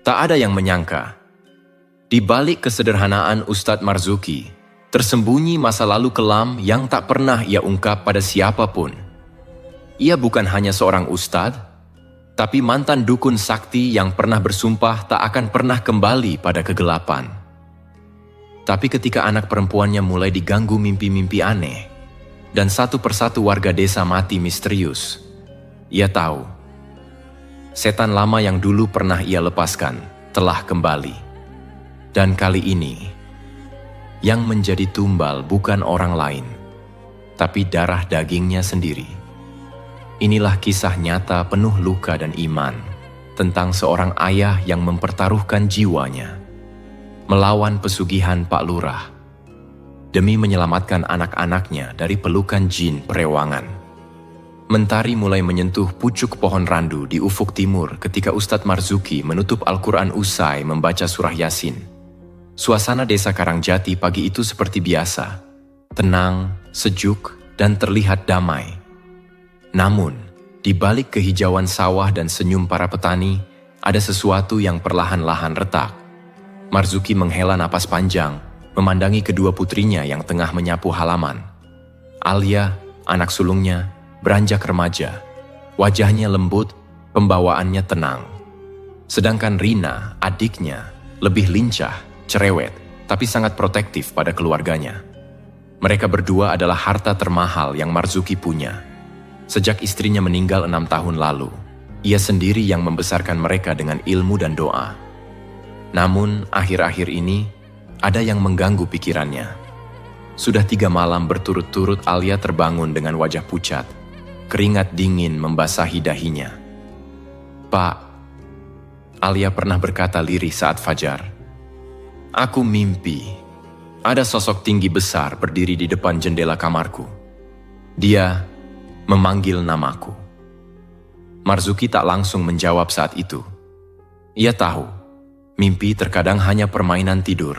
Tak ada yang menyangka, di balik kesederhanaan Ustadz Marzuki, tersembunyi masa lalu kelam yang tak pernah ia ungkap pada siapapun. Ia bukan hanya seorang ustadz, tapi mantan dukun sakti yang pernah bersumpah tak akan pernah kembali pada kegelapan. Tapi ketika anak perempuannya mulai diganggu mimpi-mimpi aneh, dan satu persatu warga desa mati misterius, ia tahu, setan lama yang dulu pernah ia lepaskan telah kembali. Dan kali ini, yang menjadi tumbal bukan orang lain, tapi darah dagingnya sendiri. Inilah kisah nyata penuh luka dan iman tentang seorang ayah yang mempertaruhkan jiwanya melawan pesugihan Pak Lurah demi menyelamatkan anak-anaknya dari pelukan jin perewangan. Mentari mulai menyentuh pucuk pohon randu di ufuk timur ketika Ustadz Marzuki menutup Al-Quran usai membaca surah Yasin. Suasana desa Karangjati pagi itu seperti biasa, tenang, sejuk, dan terlihat damai. Namun, di balik kehijauan sawah dan senyum para petani, ada sesuatu yang perlahan-lahan retak. Marzuki menghela napas panjang, memandangi kedua putrinya yang tengah menyapu halaman. Alia, anak sulungnya, beranjak remaja. Wajahnya lembut, pembawaannya tenang. Sedangkan Rina, adiknya, lebih lincah, cerewet, tapi sangat protektif pada keluarganya. Mereka berdua adalah harta termahal yang Marzuki punya. Sejak istrinya meninggal 6 tahun lalu, ia sendiri yang membesarkan mereka dengan ilmu dan doa. Namun, akhir-akhir ini, ada yang mengganggu pikirannya. Sudah 3 malam berturut-turut Alia terbangun dengan wajah pucat. Keringat dingin membasahi dahinya. "Pak," Alia pernah berkata lirih saat fajar, "aku mimpi ada sosok tinggi besar berdiri di depan jendela kamarku. Dia memanggil namaku." Marzuki tak langsung menjawab saat itu. Ia tahu, mimpi terkadang hanya permainan tidur.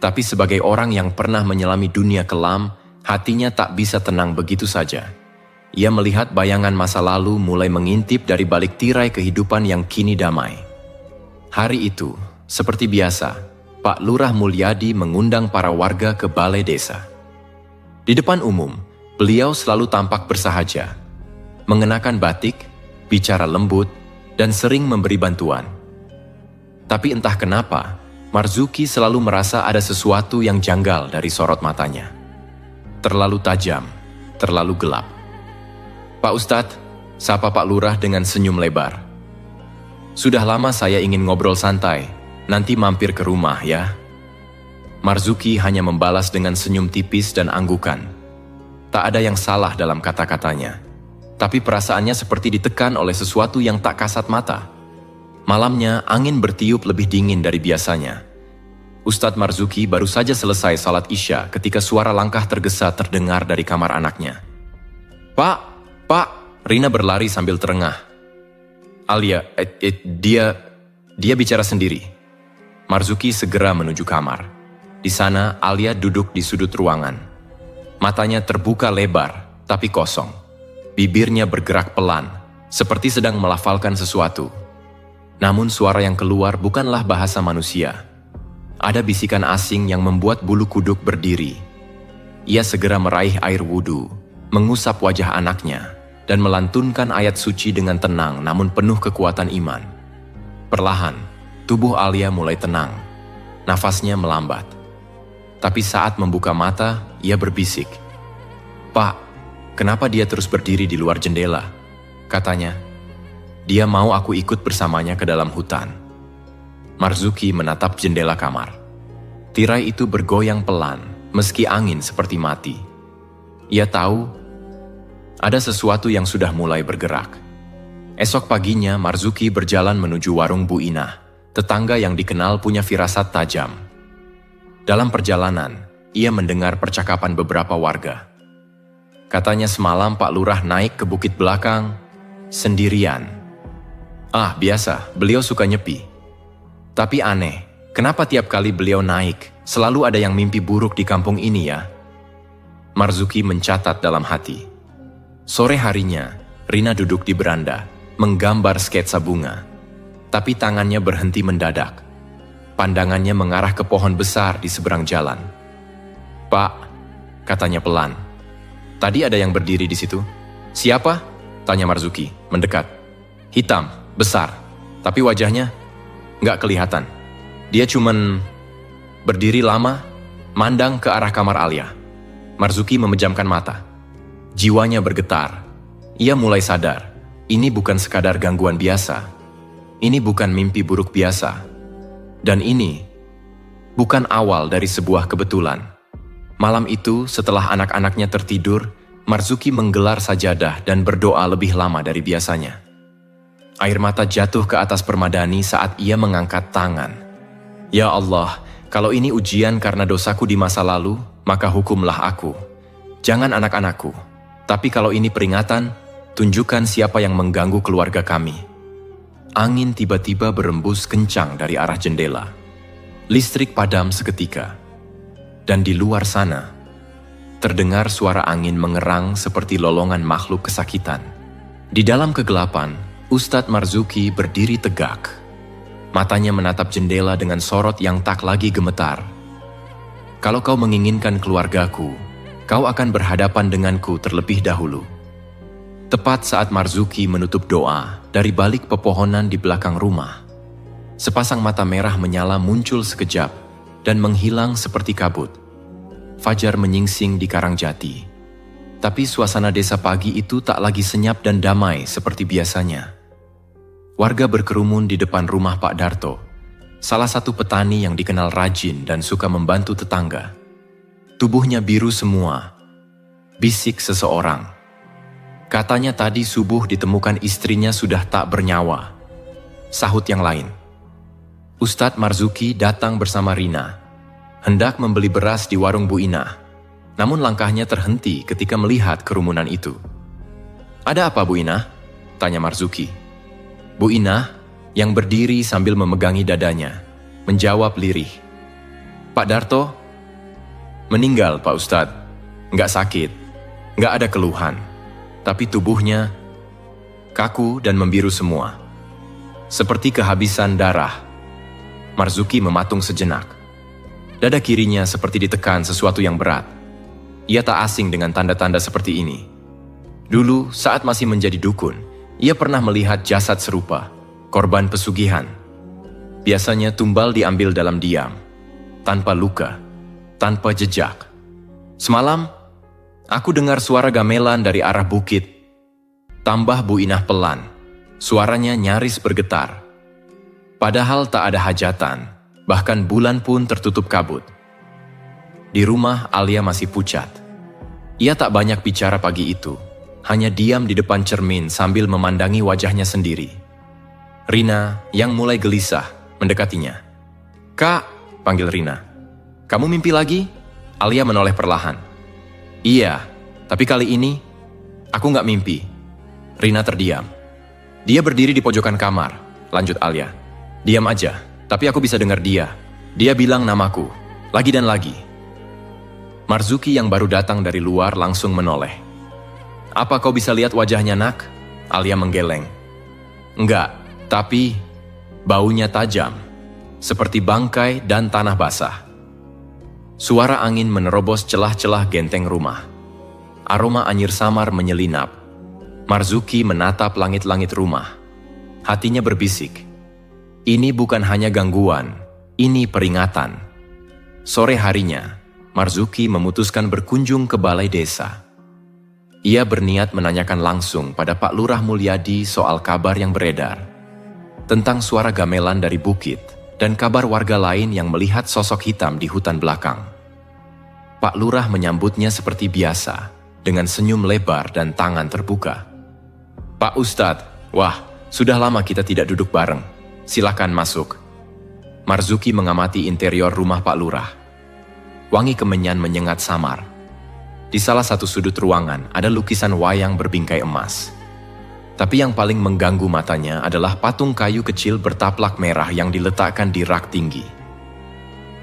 Tapi sebagai orang yang pernah menyelami dunia kelam, hatinya tak bisa tenang begitu saja. Ia melihat bayangan masa lalu mulai mengintip dari balik tirai kehidupan yang kini damai. Hari itu, seperti biasa, Pak Lurah Mulyadi mengundang para warga ke balai desa. Di depan umum, beliau selalu tampak bersahaja, mengenakan batik, bicara lembut, dan sering memberi bantuan. Tapi entah kenapa, Marzuki selalu merasa ada sesuatu yang janggal dari sorot matanya. Terlalu tajam, terlalu gelap. "Pak Ustadz," sapa Pak Lurah dengan senyum lebar. "Sudah lama saya ingin ngobrol santai, nanti mampir ke rumah ya." Marzuki hanya membalas dengan senyum tipis dan anggukan. Tak ada yang salah dalam kata-katanya, tapi perasaannya seperti ditekan oleh sesuatu yang tak kasat mata. Malamnya, angin bertiup lebih dingin dari biasanya. Ustadz Marzuki baru saja selesai salat Isya ketika suara langkah tergesa terdengar dari kamar anaknya. "Pak, Pak!" Rina berlari sambil terengah. "Alia, dia bicara sendiri." Marzuki segera menuju kamar. Di sana, Alia duduk di sudut ruangan. Matanya terbuka lebar, tapi kosong. Bibirnya bergerak pelan, seperti sedang melafalkan sesuatu. Namun suara yang keluar bukanlah bahasa manusia. Ada bisikan asing yang membuat bulu kuduk berdiri. Ia segera meraih air wudhu, mengusap wajah anaknya, dan melantunkan ayat suci dengan tenang namun penuh kekuatan iman. Perlahan, tubuh Alia mulai tenang. Nafasnya melambat. Tapi saat membuka mata, ia berbisik. "Pak, kenapa dia terus berdiri di luar jendela?" katanya. "Dia mau aku ikut bersamanya ke dalam hutan." Marzuki menatap jendela kamar. Tirai itu bergoyang pelan, meski angin seperti mati. Ia tahu, ada sesuatu yang sudah mulai bergerak. Esok paginya, Marzuki berjalan menuju warung Bu Inah, tetangga yang dikenal punya firasat tajam. Dalam perjalanan, ia mendengar percakapan beberapa warga. Katanya semalam Pak Lurah naik ke bukit belakang, sendirian. "Ah, biasa, beliau suka nyepi. Tapi aneh, kenapa tiap kali beliau naik, selalu ada yang mimpi buruk di kampung ini ya?" Marzuki mencatat dalam hati. Sore harinya, Rina duduk di beranda, menggambar sketsa bunga. tapi tangannya berhenti mendadak. Pandangannya mengarah ke pohon besar di seberang jalan. "Pak," katanya pelan. "Tadi ada yang berdiri di situ." "Siapa?" tanya Marzuki, mendekat. "Hitam, besar, tapi wajahnya nggak kelihatan. Dia cuman berdiri lama, mandang ke arah kamar Alia." Marzuki memejamkan mata. Jiwanya bergetar. Ia mulai sadar, ini bukan sekadar gangguan biasa. Ini bukan mimpi buruk biasa. Dan ini bukan awal dari sebuah kebetulan. Malam itu, setelah anak-anaknya tertidur, Marzuki menggelar sajadah dan berdoa lebih lama dari biasanya. Air mata jatuh ke atas permadani saat ia mengangkat tangan. "Ya Allah, kalau ini ujian karena dosaku di masa lalu, maka hukumlah aku. Jangan anak-anakku. Tapi kalau ini peringatan, tunjukkan siapa yang mengganggu keluarga kami." Angin tiba-tiba berembus kencang dari arah jendela. Listrik padam seketika. Dan di luar sana, terdengar suara angin mengerang seperti lolongan makhluk kesakitan. Di dalam kegelapan, Ustadz Marzuki berdiri tegak. Matanya menatap jendela dengan sorot yang tak lagi gemetar. "Kalau kau menginginkan keluargaku, kau akan berhadapan denganku terlebih dahulu." Tepat saat Marzuki menutup doa, dari balik pepohonan di belakang rumah, sepasang mata merah menyala muncul sekejap dan menghilang seperti kabut. Fajar menyingsing di Karangjati, tapi suasana desa pagi itu tak lagi senyap dan damai seperti biasanya. Warga berkerumun di depan rumah Pak Darto, salah satu petani yang dikenal rajin dan suka membantu tetangga. Tubuhnya biru semua, bisik seseorang. Katanya tadi subuh ditemukan istrinya sudah tak bernyawa. Sahut yang lain. Ustadz Marzuki datang bersama Rina, hendak membeli beras di warung Bu Inah. Namun langkahnya terhenti ketika melihat kerumunan itu. "Ada apa, Bu Inah?" tanya Marzuki. Bu Inah, yang berdiri sambil memegangi dadanya, menjawab lirih. "Pak Darto meninggal, Pak Ustadz. Nggak sakit, nggak ada keluhan. Tapi tubuhnya kaku dan membiru semua. Seperti kehabisan darah." Marzuki mematung sejenak. Dada kirinya seperti ditekan sesuatu yang berat. Ia tak asing dengan tanda-tanda seperti ini. Dulu, saat masih menjadi dukun, ia pernah melihat jasad serupa, korban pesugihan. Biasanya tumbal diambil dalam diam, tanpa luka, tanpa jejak. "Semalam, aku dengar suara gamelan dari arah bukit," tambah Bu Inah pelan. Suaranya nyaris bergetar. Padahal tak ada hajatan, bahkan bulan pun tertutup kabut. Di rumah, Alia masih pucat. Ia tak banyak bicara pagi itu, hanya diam di depan cermin sambil memandangi wajahnya sendiri. Rina, yang mulai gelisah, mendekatinya. "Kak," panggil Rina. "Kamu mimpi lagi?" Alia menoleh perlahan. "Iya, tapi kali ini, aku nggak mimpi." Rina terdiam. "Dia berdiri di pojokan kamar," lanjut Alia. "Diam aja, tapi aku bisa dengar dia. Dia bilang namaku, lagi dan lagi." Marzuki yang baru datang dari luar langsung menoleh. "Apa kau bisa lihat wajahnya, Nak?" Alia menggeleng. "Enggak, tapi baunya tajam, seperti bangkai dan tanah basah." Suara angin menerobos celah-celah genteng rumah. Aroma anyir samar menyelinap. Marzuki menatap langit-langit rumah. Hatinya berbisik. Ini bukan hanya gangguan, ini peringatan. Sore harinya, Marzuki memutuskan berkunjung ke balai desa. Ia berniat menanyakan langsung pada Pak Lurah Mulyadi soal kabar yang beredar. Tentang suara gamelan dari bukit dan kabar warga lain yang melihat sosok hitam di hutan belakang. Pak Lurah menyambutnya seperti biasa, dengan senyum lebar dan tangan terbuka. "Pak Ustadz, wah, sudah lama kita tidak duduk bareng. Silakan masuk." Marzuki mengamati interior rumah Pak Lurah. Wangi kemenyan menyengat samar. Di salah satu sudut ruangan ada lukisan wayang berbingkai emas. Tapi yang paling mengganggu matanya adalah patung kayu kecil bertaplak merah yang diletakkan di rak tinggi.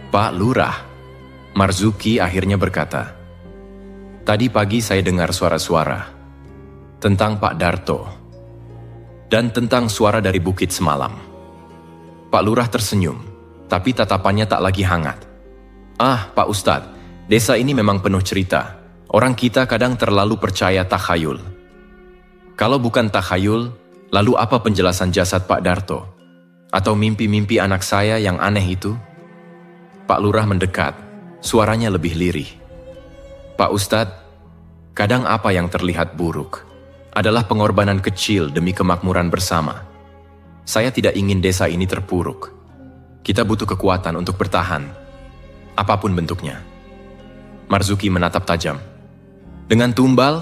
"Pak Lurah," Marzuki akhirnya berkata, "Tadi pagi saya dengar suara-suara tentang Pak Darto dan tentang suara dari bukit semalam. Pak Lurah tersenyum, tapi tatapannya tak lagi hangat. Ah, Pak Ustadz, desa ini memang penuh cerita. Orang kita kadang terlalu percaya takhayul. Kalau bukan takhayul, lalu apa penjelasan jasad Pak Darto? Atau mimpi-mimpi anak saya yang aneh itu? Pak Lurah mendekat, suaranya lebih lirih. Pak Ustadz, kadang apa yang terlihat buruk adalah pengorbanan kecil demi kemakmuran bersama. Saya tidak ingin desa ini terpuruk. Kita butuh kekuatan untuk bertahan, apapun bentuknya. Marzuki menatap tajam. Dengan tumbal,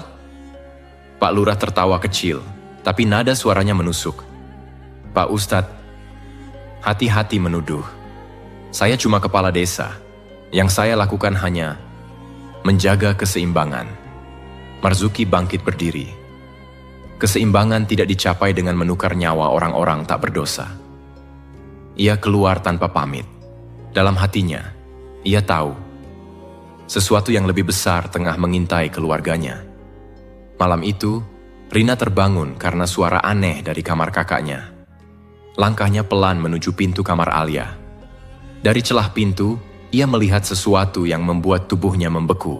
Pak Lurah tertawa kecil, tapi nada suaranya menusuk. Pak Ustadz, hati-hati menuduh. Saya cuma kepala desa. Yang saya lakukan hanya menjaga keseimbangan. Marzuki bangkit berdiri. Keseimbangan tidak dicapai dengan menukar nyawa orang-orang tak berdosa. Ia keluar tanpa pamit. Dalam hatinya, ia tahu sesuatu yang lebih besar tengah mengintai keluarganya. Malam itu, Rina terbangun karena suara aneh dari kamar kakaknya. Langkahnya pelan menuju pintu kamar Alia. Dari celah pintu, ia melihat sesuatu yang membuat tubuhnya membeku.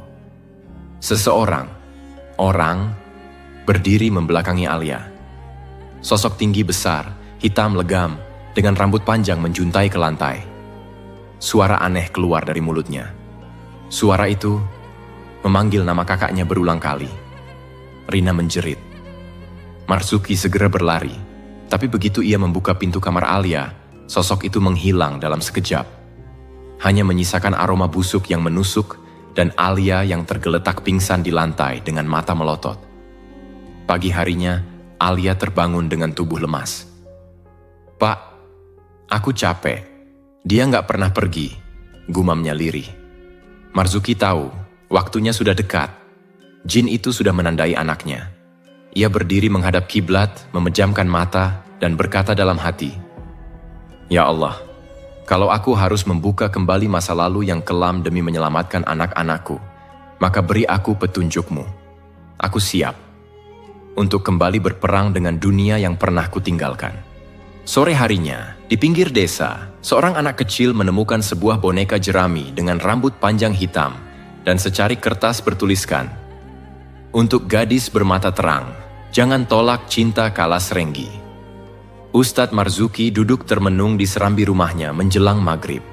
Seseorang, berdiri membelakangi Alia. Sosok tinggi besar, hitam legam, dengan rambut panjang menjuntai ke lantai. Suara aneh keluar dari mulutnya. Suara itu memanggil nama kakaknya berulang kali. Rina menjerit. Marzuki segera berlari, tapi begitu ia membuka pintu kamar Alia, sosok itu menghilang dalam sekejap. Hanya menyisakan aroma busuk yang menusuk dan Alia yang tergeletak pingsan di lantai dengan mata melotot. Pagi harinya, Alia terbangun dengan tubuh lemas. Pak, aku capek. Dia nggak pernah pergi, gumamnya lirih. Marzuki tahu, waktunya sudah dekat. Jin itu sudah menandai anaknya. Ia berdiri menghadap kiblat, memejamkan mata, dan berkata dalam hati, Ya Allah, kalau aku harus membuka kembali masa lalu yang kelam demi menyelamatkan anak-anakku, maka beri aku petunjukmu. Aku siap untuk kembali berperang dengan dunia yang pernah kutinggalkan. Sore harinya, di pinggir desa, seorang anak kecil menemukan sebuah boneka jerami dengan rambut panjang hitam dan secari kertas bertuliskan, Untuk gadis bermata terang, jangan tolak cinta Kalas Renggi. Ustadz Marzuki duduk termenung di serambi rumahnya menjelang maghrib.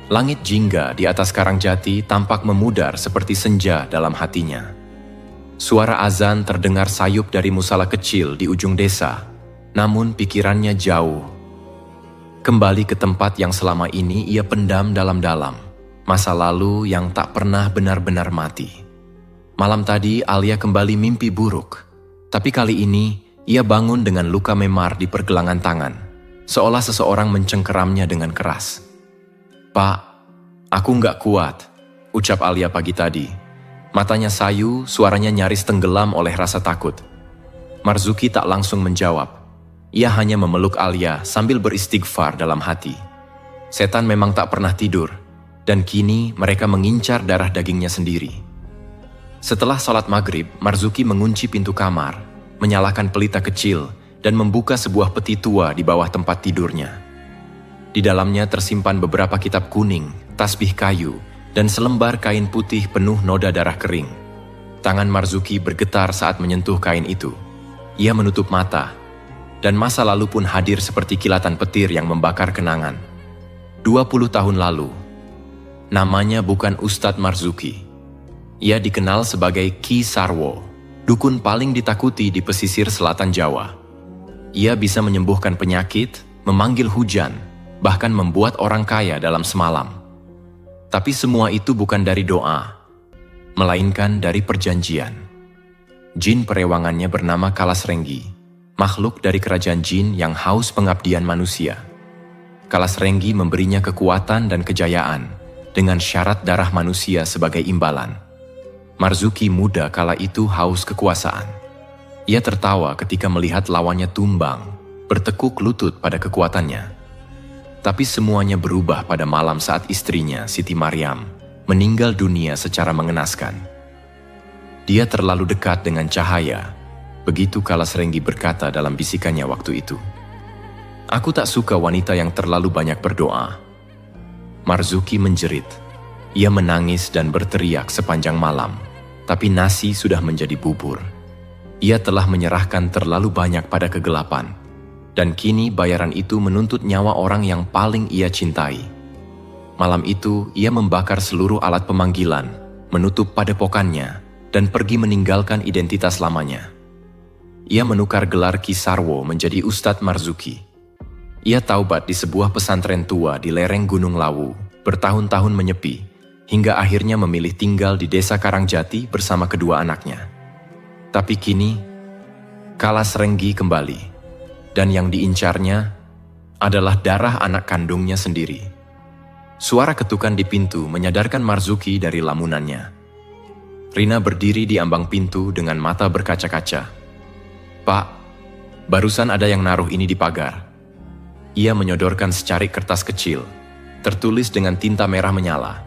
Langit jingga di atas Karangjati tampak memudar seperti senja dalam hatinya. Suara azan terdengar sayup dari musala kecil di ujung desa, namun pikirannya jauh. Kembali ke tempat yang selama ini ia pendam dalam-dalam, masa lalu yang tak pernah benar-benar mati. Malam tadi Alia kembali mimpi buruk, tapi kali ini ia bangun dengan luka memar di pergelangan tangan, seolah seseorang mencengkeramnya dengan keras. Pak, aku nggak kuat, ucap Alia pagi tadi. Matanya sayu, suaranya nyaris tenggelam oleh rasa takut. Marzuki tak langsung menjawab. Ia hanya memeluk Alia sambil beristighfar dalam hati. Setan memang tak pernah tidur, dan kini mereka mengincar darah dagingnya sendiri. Setelah sholat maghrib, Marzuki mengunci pintu kamar, menyalakan pelita kecil, dan membuka sebuah peti tua di bawah tempat tidurnya. Di dalamnya tersimpan beberapa kitab kuning, tasbih kayu, dan selembar kain putih penuh noda darah kering. Tangan Marzuki bergetar saat menyentuh kain itu. Ia menutup mata, dan masa lalu pun hadir seperti kilatan petir yang membakar kenangan. 20 tahun lalu, namanya bukan Ustadz Marzuki. Ia dikenal sebagai Ki Sarwo, dukun paling ditakuti di pesisir selatan Jawa. Ia bisa menyembuhkan penyakit, memanggil hujan, bahkan membuat orang kaya dalam semalam. Tapi semua itu bukan dari doa, melainkan dari perjanjian. Jin perewangannya bernama Kalas Renggi, makhluk dari kerajaan jin yang haus pengabdian manusia. Kalas Renggi memberinya kekuatan dan kejayaan, dengan syarat darah manusia sebagai imbalan. Marzuki muda kala itu haus kekuasaan. Ia tertawa ketika melihat lawannya tumbang, bertekuk lutut pada kekuatannya. Tapi semuanya berubah pada malam saat istrinya, Siti Maryam, meninggal dunia secara mengenaskan. Dia terlalu dekat dengan cahaya, begitu Kalas Renggi berkata dalam bisikannya waktu itu. Aku tak suka wanita yang terlalu banyak berdoa. Marzuki menjerit. Ia menangis dan berteriak sepanjang malam, tapi nasi sudah menjadi bubur. Ia telah menyerahkan terlalu banyak pada kegelapan, dan kini bayaran itu menuntut nyawa orang yang paling ia cintai. Malam itu, ia membakar seluruh alat pemanggilan, menutup padepokannya, dan pergi meninggalkan identitas lamanya. Ia menukar gelar Ki Sarwo menjadi Ustadz Marzuki. Ia taubat di sebuah pesantren tua di lereng Gunung Lawu, bertahun-tahun menyepi, hingga akhirnya memilih tinggal di desa Karangjati bersama kedua anaknya. Tapi kini, Kalas Renggi kembali, dan yang diincarnya adalah darah anak kandungnya sendiri. Suara ketukan di pintu menyadarkan Marzuki dari lamunannya. Rina berdiri di ambang pintu dengan mata berkaca-kaca. "Pak, barusan ada yang naruh ini di pagar." Ia menyodorkan secarik kertas kecil, tertulis dengan tinta merah menyala.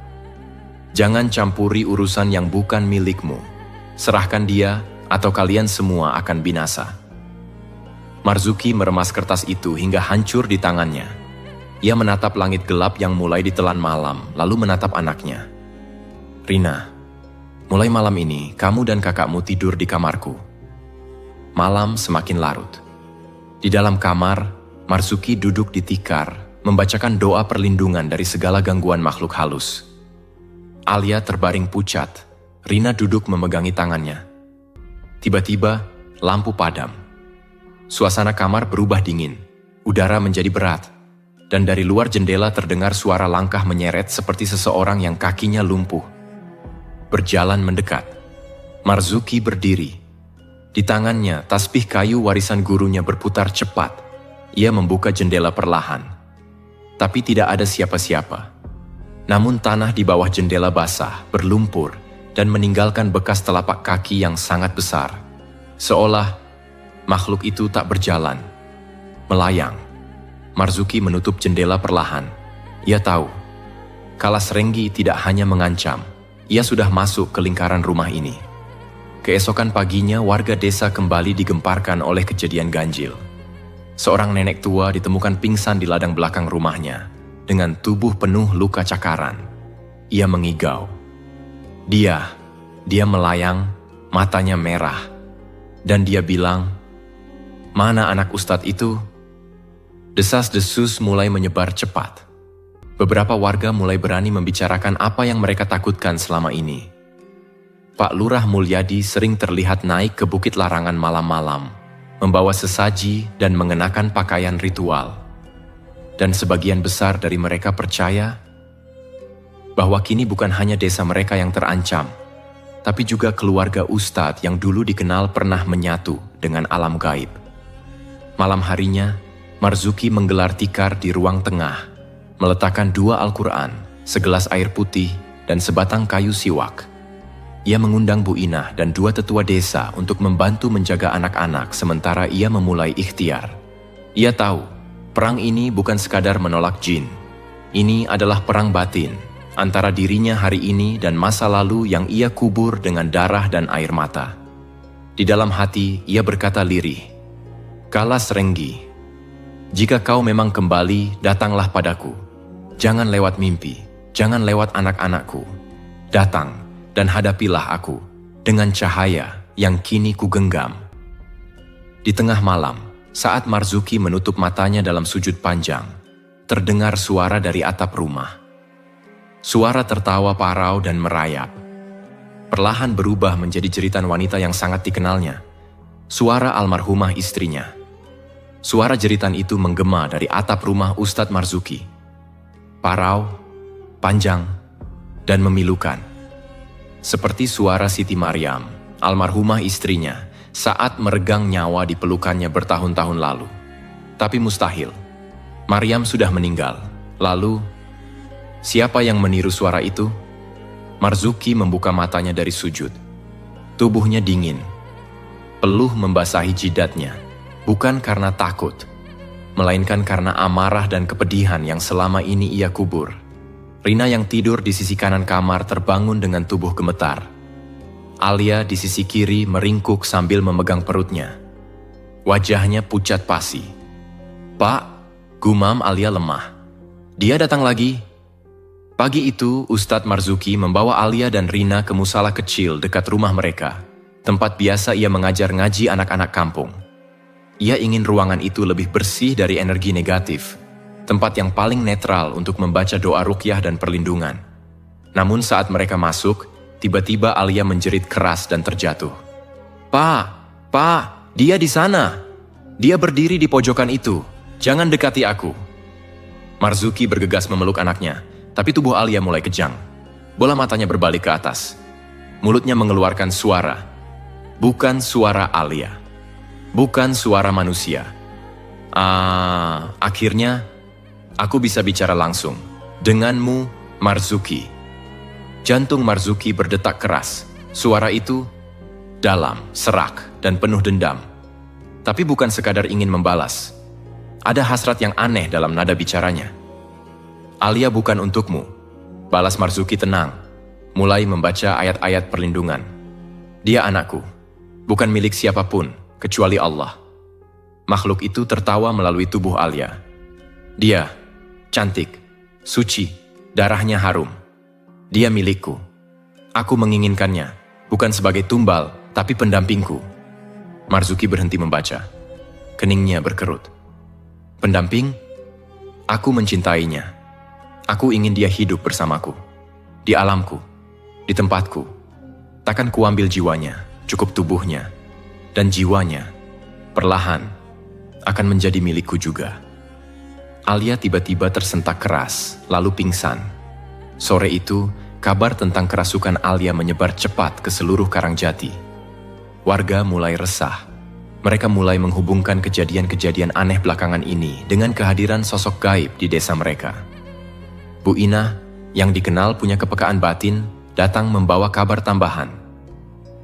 "Jangan campuri urusan yang bukan milikmu. Serahkan dia, atau kalian semua akan binasa." Marzuki meremas kertas itu hingga hancur di tangannya. Ia menatap langit gelap yang mulai ditelan malam, lalu menatap anaknya. "Rina, mulai malam ini kamu dan kakakmu tidur di kamarku." Malam semakin larut. Di dalam kamar, Marzuki duduk di tikar, membacakan doa perlindungan dari segala gangguan makhluk halus. Alia terbaring pucat. Rina duduk memegangi tangannya. Tiba-tiba, lampu padam. Suasana kamar berubah dingin. Udara menjadi berat. Dan dari luar jendela terdengar suara langkah menyeret seperti seseorang yang kakinya lumpuh. Berjalan mendekat. Marzuki berdiri. Di tangannya, tasbih kayu warisan gurunya berputar cepat. Ia membuka jendela perlahan. Tapi tidak ada siapa-siapa. Namun tanah di bawah jendela basah, berlumpur, dan meninggalkan bekas telapak kaki yang sangat besar. Seolah makhluk itu tak berjalan, melayang. Marzuki menutup jendela perlahan. Ia tahu, Kalas Renggi tidak hanya mengancam, ia sudah masuk ke lingkaran rumah ini. Keesokan paginya, warga desa kembali digemparkan oleh kejadian ganjil. Seorang nenek tua ditemukan pingsan di ladang belakang rumahnya, dengan tubuh penuh luka cakaran. Ia mengigau. Dia melayang, matanya merah. Dan dia bilang, "Mana anak Ustadz itu?" Desas-desus mulai menyebar cepat. Beberapa warga mulai berani membicarakan apa yang mereka takutkan selama ini. Pak Lurah Mulyadi sering terlihat naik ke Bukit Larangan malam-malam, membawa sesaji dan mengenakan pakaian ritual. Dan sebagian besar dari mereka percaya bahwa kini bukan hanya desa mereka yang terancam, tapi juga keluarga Ustadz yang dulu dikenal pernah menyatu dengan alam gaib. Malam harinya, Marzuki menggelar tikar di ruang tengah, meletakkan 2 Al-Quran, segelas air putih, dan sebatang kayu siwak. Ia mengundang Bu Inah dan 2 tetua desa untuk membantu menjaga anak-anak sementara ia memulai ikhtiar. Ia tahu, perang ini bukan sekadar menolak jin. Ini adalah perang batin antara dirinya hari ini dan masa lalu yang ia kubur dengan darah dan air mata. Di dalam hati, ia berkata lirih, "Kalas Renggi, jika kau memang kembali, datanglah padaku. Jangan lewat mimpi, jangan lewat anak-anakku. Datang dan hadapilah aku dengan cahaya yang kini kugenggam." Di tengah malam, saat Marzuki menutup matanya dalam sujud panjang, terdengar suara dari atap rumah. Suara tertawa parau dan merayap. Perlahan berubah menjadi jeritan wanita yang sangat dikenalnya. Suara almarhumah istrinya. Suara jeritan itu menggema dari atap rumah Ustadz Marzuki. Parau, panjang, dan memilukan. Seperti suara Siti Maryam, almarhumah istrinya, saat meregang nyawa di pelukannya bertahun-tahun lalu. Tapi mustahil. Maryam sudah meninggal. Lalu, siapa yang meniru suara itu? Marzuki membuka matanya dari sujud. Tubuhnya dingin. Peluh membasahi jidatnya, bukan karena takut, melainkan karena amarah dan kepedihan yang selama ini ia kubur. Rina yang tidur di sisi kanan kamar terbangun dengan tubuh gemetar. Alia di sisi kiri meringkuk sambil memegang perutnya. Wajahnya pucat pasi. "Pak, Gumam Alia lemah. Dia datang lagi. Pagi itu, Ustadz Marzuki membawa Alia dan Rina ke musala kecil dekat rumah mereka, tempat biasa ia mengajar ngaji anak-anak kampung. Ia ingin ruangan itu lebih bersih dari energi negatif, tempat yang paling netral untuk membaca doa ruqyah dan perlindungan. Namun saat mereka masuk, tiba-tiba Alia menjerit keras dan terjatuh. Pak, dia di sana. Dia berdiri di pojokan itu. Jangan dekati aku. Marzuki bergegas memeluk anaknya, tapi tubuh Alia mulai kejang. Bola matanya berbalik ke atas. Mulutnya mengeluarkan suara. Bukan suara Alia. Bukan suara manusia. Akhirnya, aku bisa bicara langsung. Denganmu, Marzuki. Jantung Marzuki berdetak keras. Suara itu dalam, serak, dan penuh dendam. Tapi bukan sekadar ingin membalas. Ada hasrat yang aneh dalam nada bicaranya. Alia bukan untukmu. Balas Marzuki tenang, mulai membaca ayat-ayat perlindungan. Dia anakku, bukan milik siapapun, kecuali Allah. Makhluk itu tertawa melalui tubuh Alia. Dia, cantik, suci, darahnya harum. Dia milikku. Aku menginginkannya, bukan sebagai tumbal, tapi pendampingku. Marzuki berhenti membaca. Keningnya berkerut. Pendamping? Aku mencintainya. Aku ingin dia hidup bersamaku. Di alamku. Di tempatku. Takkan kuambil jiwanya, cukup tubuhnya. Dan jiwanya, perlahan, akan menjadi milikku juga. Alia tiba-tiba tersentak keras, lalu pingsan. Sore itu, kabar tentang kerasukan Alia menyebar cepat ke seluruh Karangjati. Warga mulai resah. Mereka mulai menghubungkan kejadian-kejadian aneh belakangan ini dengan kehadiran sosok gaib di desa mereka. Bu Inah, yang dikenal punya kepekaan batin, datang membawa kabar tambahan.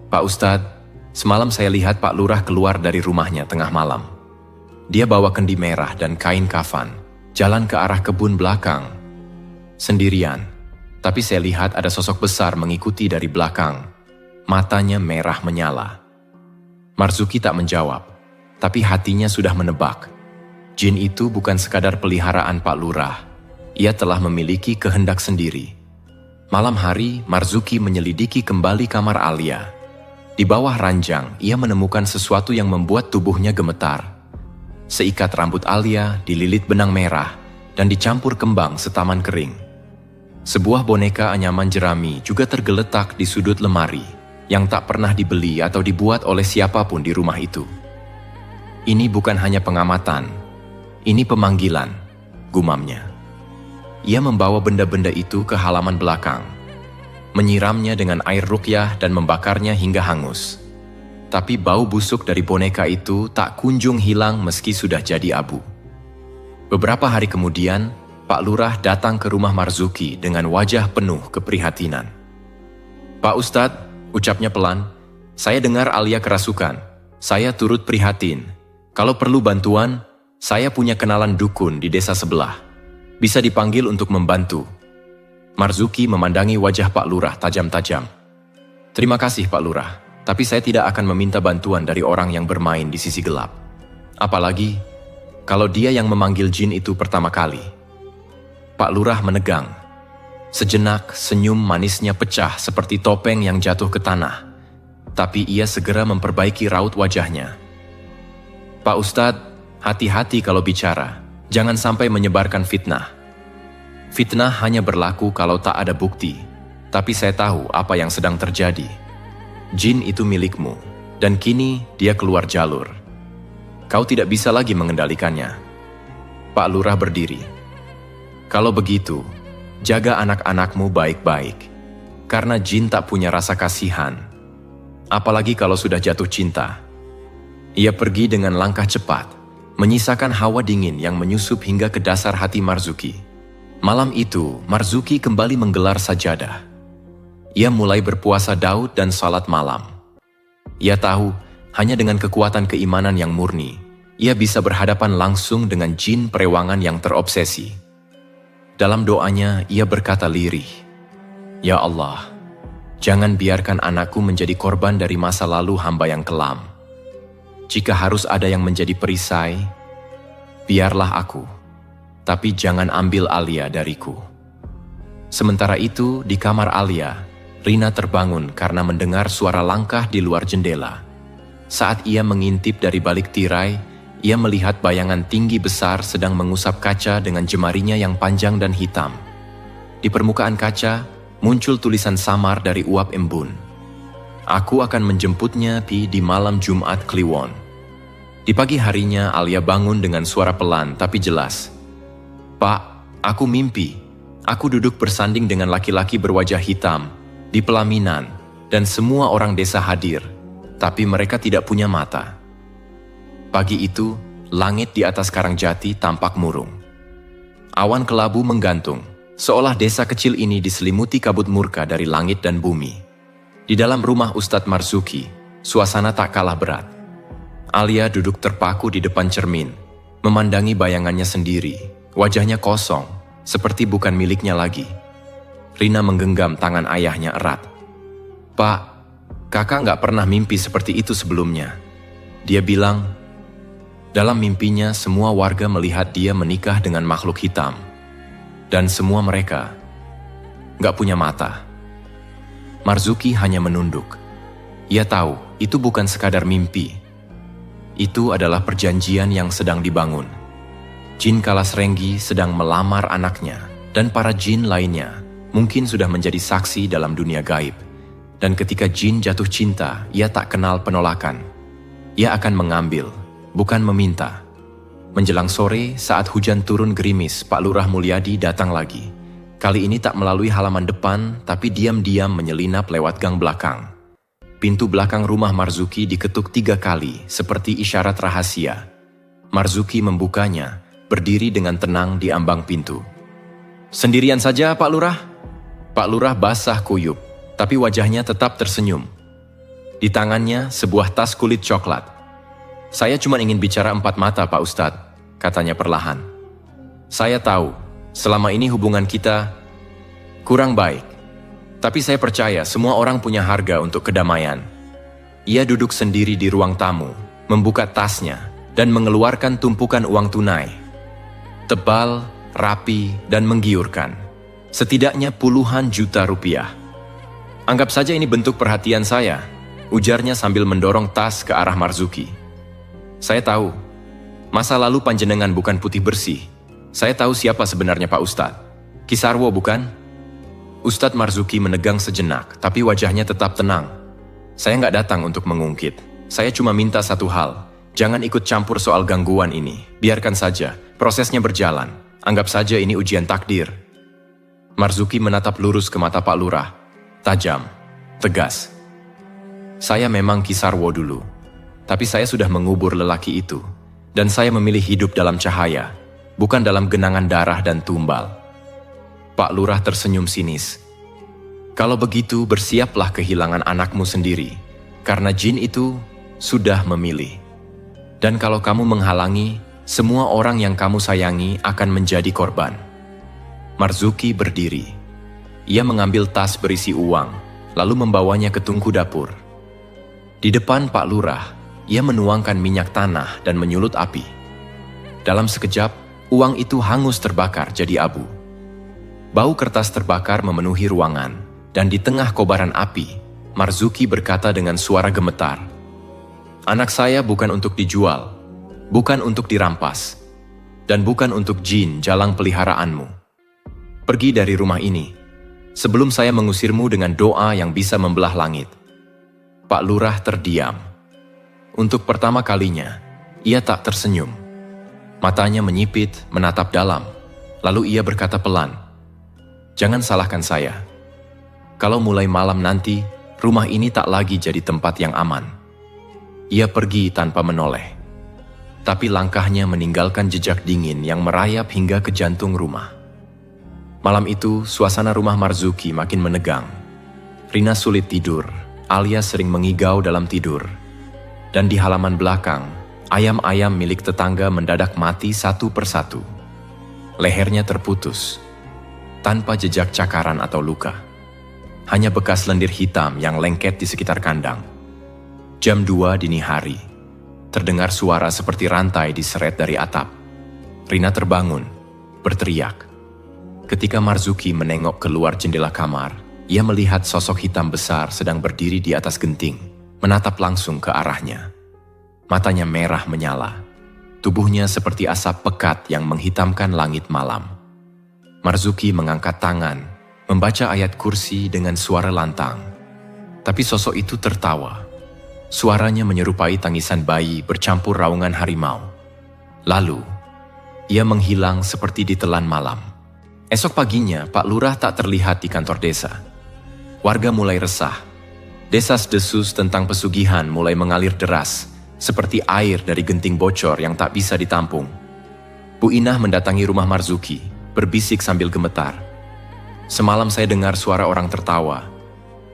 Pak Ustadz, semalam saya lihat Pak Lurah keluar dari rumahnya tengah malam. Dia bawa kendi merah dan kain kafan, jalan ke arah kebun belakang. Sendirian, tapi saya lihat ada sosok besar mengikuti dari belakang. Matanya merah menyala. Marzuki tak menjawab, tapi hatinya sudah menebak. Jin itu bukan sekadar peliharaan Pak Lurah. Ia telah memiliki kehendak sendiri. Malam hari, Marzuki menyelidiki kembali kamar Alia. Di bawah ranjang, ia menemukan sesuatu yang membuat tubuhnya gemetar. Seikat rambut Alia dililit benang merah dan dicampur kembang setaman kering. Sebuah boneka anyaman jerami juga tergeletak di sudut lemari, yang tak pernah dibeli atau dibuat oleh siapapun di rumah itu. Ini bukan hanya pengamatan, ini pemanggilan, gumamnya. Ia membawa benda-benda itu ke halaman belakang, menyiramnya dengan air ruqyah dan membakarnya hingga hangus. Tapi bau busuk dari boneka itu tak kunjung hilang meski sudah jadi abu. Beberapa hari kemudian, Pak Lurah datang ke rumah Marzuki dengan wajah penuh keprihatinan. Pak Ustadz, ucapnya pelan, saya dengar Alia kerasukan. Saya turut prihatin. Kalau perlu bantuan, saya punya kenalan dukun di desa sebelah. Bisa dipanggil untuk membantu. Marzuki memandangi wajah Pak Lurah tajam-tajam. Terima kasih Pak Lurah, tapi saya tidak akan meminta bantuan dari orang yang bermain di sisi gelap. Apalagi, kalau dia yang memanggil jin itu pertama kali. Pak Lurah menegang. Sejenak, senyum manisnya pecah seperti topeng yang jatuh ke tanah. Tapi ia segera memperbaiki raut wajahnya. Pak Ustadz, hati-hati kalau bicara. Jangan sampai menyebarkan fitnah. Fitnah hanya berlaku kalau tak ada bukti. Tapi saya tahu apa yang sedang terjadi. Jin itu milikmu, dan kini dia keluar jalur. Kau tidak bisa lagi mengendalikannya. Pak Lurah berdiri. Kalau begitu, jaga anak-anakmu baik-baik, karena jin tak punya rasa kasihan. Apalagi kalau sudah jatuh cinta. Ia pergi dengan langkah cepat, menyisakan hawa dingin yang menyusup hingga ke dasar hati Marzuki. Malam itu, Marzuki kembali menggelar sajadah. Ia mulai berpuasa Daud dan salat malam. Ia tahu, hanya dengan kekuatan keimanan yang murni, ia bisa berhadapan langsung dengan jin perewangan yang terobsesi. Dalam doanya, ia berkata lirih, Ya Allah, jangan biarkan anakku menjadi korban dari masa lalu hamba yang kelam. Jika harus ada yang menjadi perisai, biarlah aku. tapi jangan ambil Alia dariku." Sementara itu, di kamar Alia, Rina terbangun karena mendengar suara langkah di luar jendela. Saat ia mengintip dari balik tirai, ia melihat bayangan tinggi besar sedang mengusap kaca dengan jemarinya yang panjang dan hitam. Di permukaan kaca, muncul tulisan samar dari uap embun. "Aku akan menjemputnya di malam Jumat Kliwon." Di pagi harinya, Alia bangun dengan suara pelan tapi jelas. "Pak, aku mimpi. Aku duduk bersanding dengan laki-laki berwajah hitam di pelaminan dan semua orang desa hadir, tapi mereka tidak punya mata." Pagi itu, langit di atas Karangjati tampak murung. Awan kelabu menggantung, seolah desa kecil ini diselimuti kabut murka dari langit dan bumi. Di dalam rumah Ustadz Marzuki, suasana tak kalah berat. Alia duduk terpaku di depan cermin, memandangi bayangannya sendiri. Wajahnya kosong, seperti bukan miliknya lagi. Rina menggenggam tangan ayahnya erat. "Pak, kakak nggak pernah mimpi seperti itu sebelumnya." Dia bilang. Dalam mimpinya, semua warga melihat dia menikah dengan makhluk hitam. Dan semua mereka nggak punya mata. Marzuki hanya menunduk. Ia tahu itu bukan sekadar mimpi. Itu adalah perjanjian yang sedang dibangun. Jin Kalasrenggi sedang melamar anaknya, dan para jin lainnya mungkin sudah menjadi saksi dalam dunia gaib. Dan ketika jin jatuh cinta, ia tak kenal penolakan. Ia akan mengambil, bukan meminta. Menjelang sore, saat hujan turun gerimis, Pak Lurah Mulyadi datang lagi. Kali ini tak melalui halaman depan, tapi diam-diam menyelinap lewat gang belakang. Pintu belakang rumah Marzuki diketuk 3 kali, seperti isyarat rahasia. Marzuki membukanya, berdiri dengan tenang di ambang pintu. "Sendirian saja, Pak Lurah?" Pak Lurah basah kuyup, tapi wajahnya tetap tersenyum. Di tangannya sebuah tas kulit coklat. "Saya cuma ingin bicara 4 mata, Pak Ustadz," katanya perlahan. "Saya tahu, selama ini hubungan kita kurang baik. Tapi saya percaya semua orang punya harga untuk kedamaian." Ia duduk sendiri di ruang tamu, membuka tasnya, dan mengeluarkan tumpukan uang tunai. Tebal, rapi, dan menggiurkan. Setidaknya puluhan juta rupiah. "Anggap saja ini bentuk perhatian saya," ujarnya sambil mendorong tas ke arah Marzuki. "Saya tahu, masa lalu panjenengan bukan putih bersih. Saya tahu siapa sebenarnya Pak Ustadz. Kisarwo bukan?" Ustadz Marzuki menegang sejenak, tapi wajahnya tetap tenang. "Saya nggak datang untuk mengungkit. Saya cuma minta satu hal. Jangan ikut campur soal gangguan ini. Biarkan saja, prosesnya berjalan. Anggap saja ini ujian takdir." Marzuki menatap lurus ke mata Pak Lurah. Tajam, tegas. "Saya memang Kisarwo dulu. Tapi saya sudah mengubur lelaki itu, dan saya memilih hidup dalam cahaya, bukan dalam genangan darah dan tumbal." Pak Lurah tersenyum sinis. "Kalau begitu, bersiaplah kehilangan anakmu sendiri, karena jin itu sudah memilih. Dan kalau kamu menghalangi, semua orang yang kamu sayangi akan menjadi korban." Marzuki berdiri. Ia mengambil tas berisi uang, lalu membawanya ke tungku dapur. Di depan Pak Lurah, ia menuangkan minyak tanah dan menyulut api. Dalam sekejap, uang itu hangus terbakar jadi abu. Bau kertas terbakar memenuhi ruangan, dan di tengah kobaran api, Marzuki berkata dengan suara gemetar, "Anak saya bukan untuk dijual, bukan untuk dirampas, dan bukan untuk jin jalang peliharaanmu. Pergi dari rumah ini, sebelum saya mengusirmu dengan doa yang bisa membelah langit." Pak Lurah terdiam. Untuk pertama kalinya, ia tak tersenyum. Matanya menyipit, menatap dalam. Lalu ia berkata pelan, "Jangan salahkan saya. Kalau mulai malam nanti, rumah ini tak lagi jadi tempat yang aman." Ia pergi tanpa menoleh. Tapi langkahnya meninggalkan jejak dingin yang merayap hingga ke jantung rumah. Malam itu, suasana rumah Marzuki makin menegang. Rina sulit tidur, Alia sering mengigau dalam tidur. Dan di halaman belakang, ayam-ayam milik tetangga mendadak mati satu persatu. Lehernya terputus, tanpa jejak cakaran atau luka. Hanya bekas lendir hitam yang lengket di sekitar kandang. Jam 2 dini hari, terdengar suara seperti rantai diseret dari atap. Rina terbangun. berteriak. Ketika Marzuki menengok keluar jendela kamar, ia melihat sosok hitam besar sedang berdiri di atas genting, menatap langsung ke arahnya. Matanya merah menyala. Tubuhnya seperti asap pekat yang menghitamkan langit malam. Marzuki mengangkat tangan, membaca ayat kursi dengan suara lantang. Tapi sosok itu tertawa. Suaranya menyerupai tangisan bayi bercampur raungan harimau. Lalu, ia menghilang seperti ditelan malam. Esok paginya, Pak Lurah tak terlihat di kantor desa. Warga mulai resah. Desas-desus tentang pesugihan mulai mengalir deras, seperti air dari genting bocor yang tak bisa ditampung. Bu Inah mendatangi rumah Marzuki, berbisik sambil gemetar. Semalam saya dengar suara orang tertawa.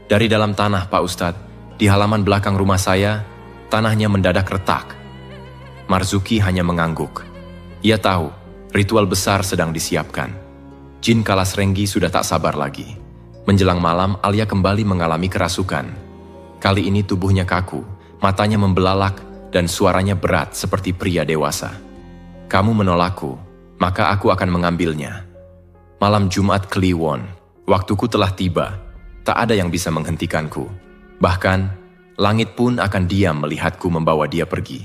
Dari dalam tanah, Pak Ustadz, di halaman belakang rumah saya, tanahnya mendadak retak. Marzuki hanya mengangguk. Ia tahu, ritual besar sedang disiapkan. Jin Kalasrenggi sudah tak sabar lagi. Menjelang malam, Alia kembali mengalami kerasukan. Kali ini tubuhnya kaku, matanya membelalak, dan suaranya berat seperti pria dewasa. Kamu menolakku, maka aku akan mengambilnya. Malam Jumat Kliwon, waktuku telah tiba. Tak ada yang bisa menghentikanku. Bahkan, langit pun akan diam melihatku membawa dia pergi.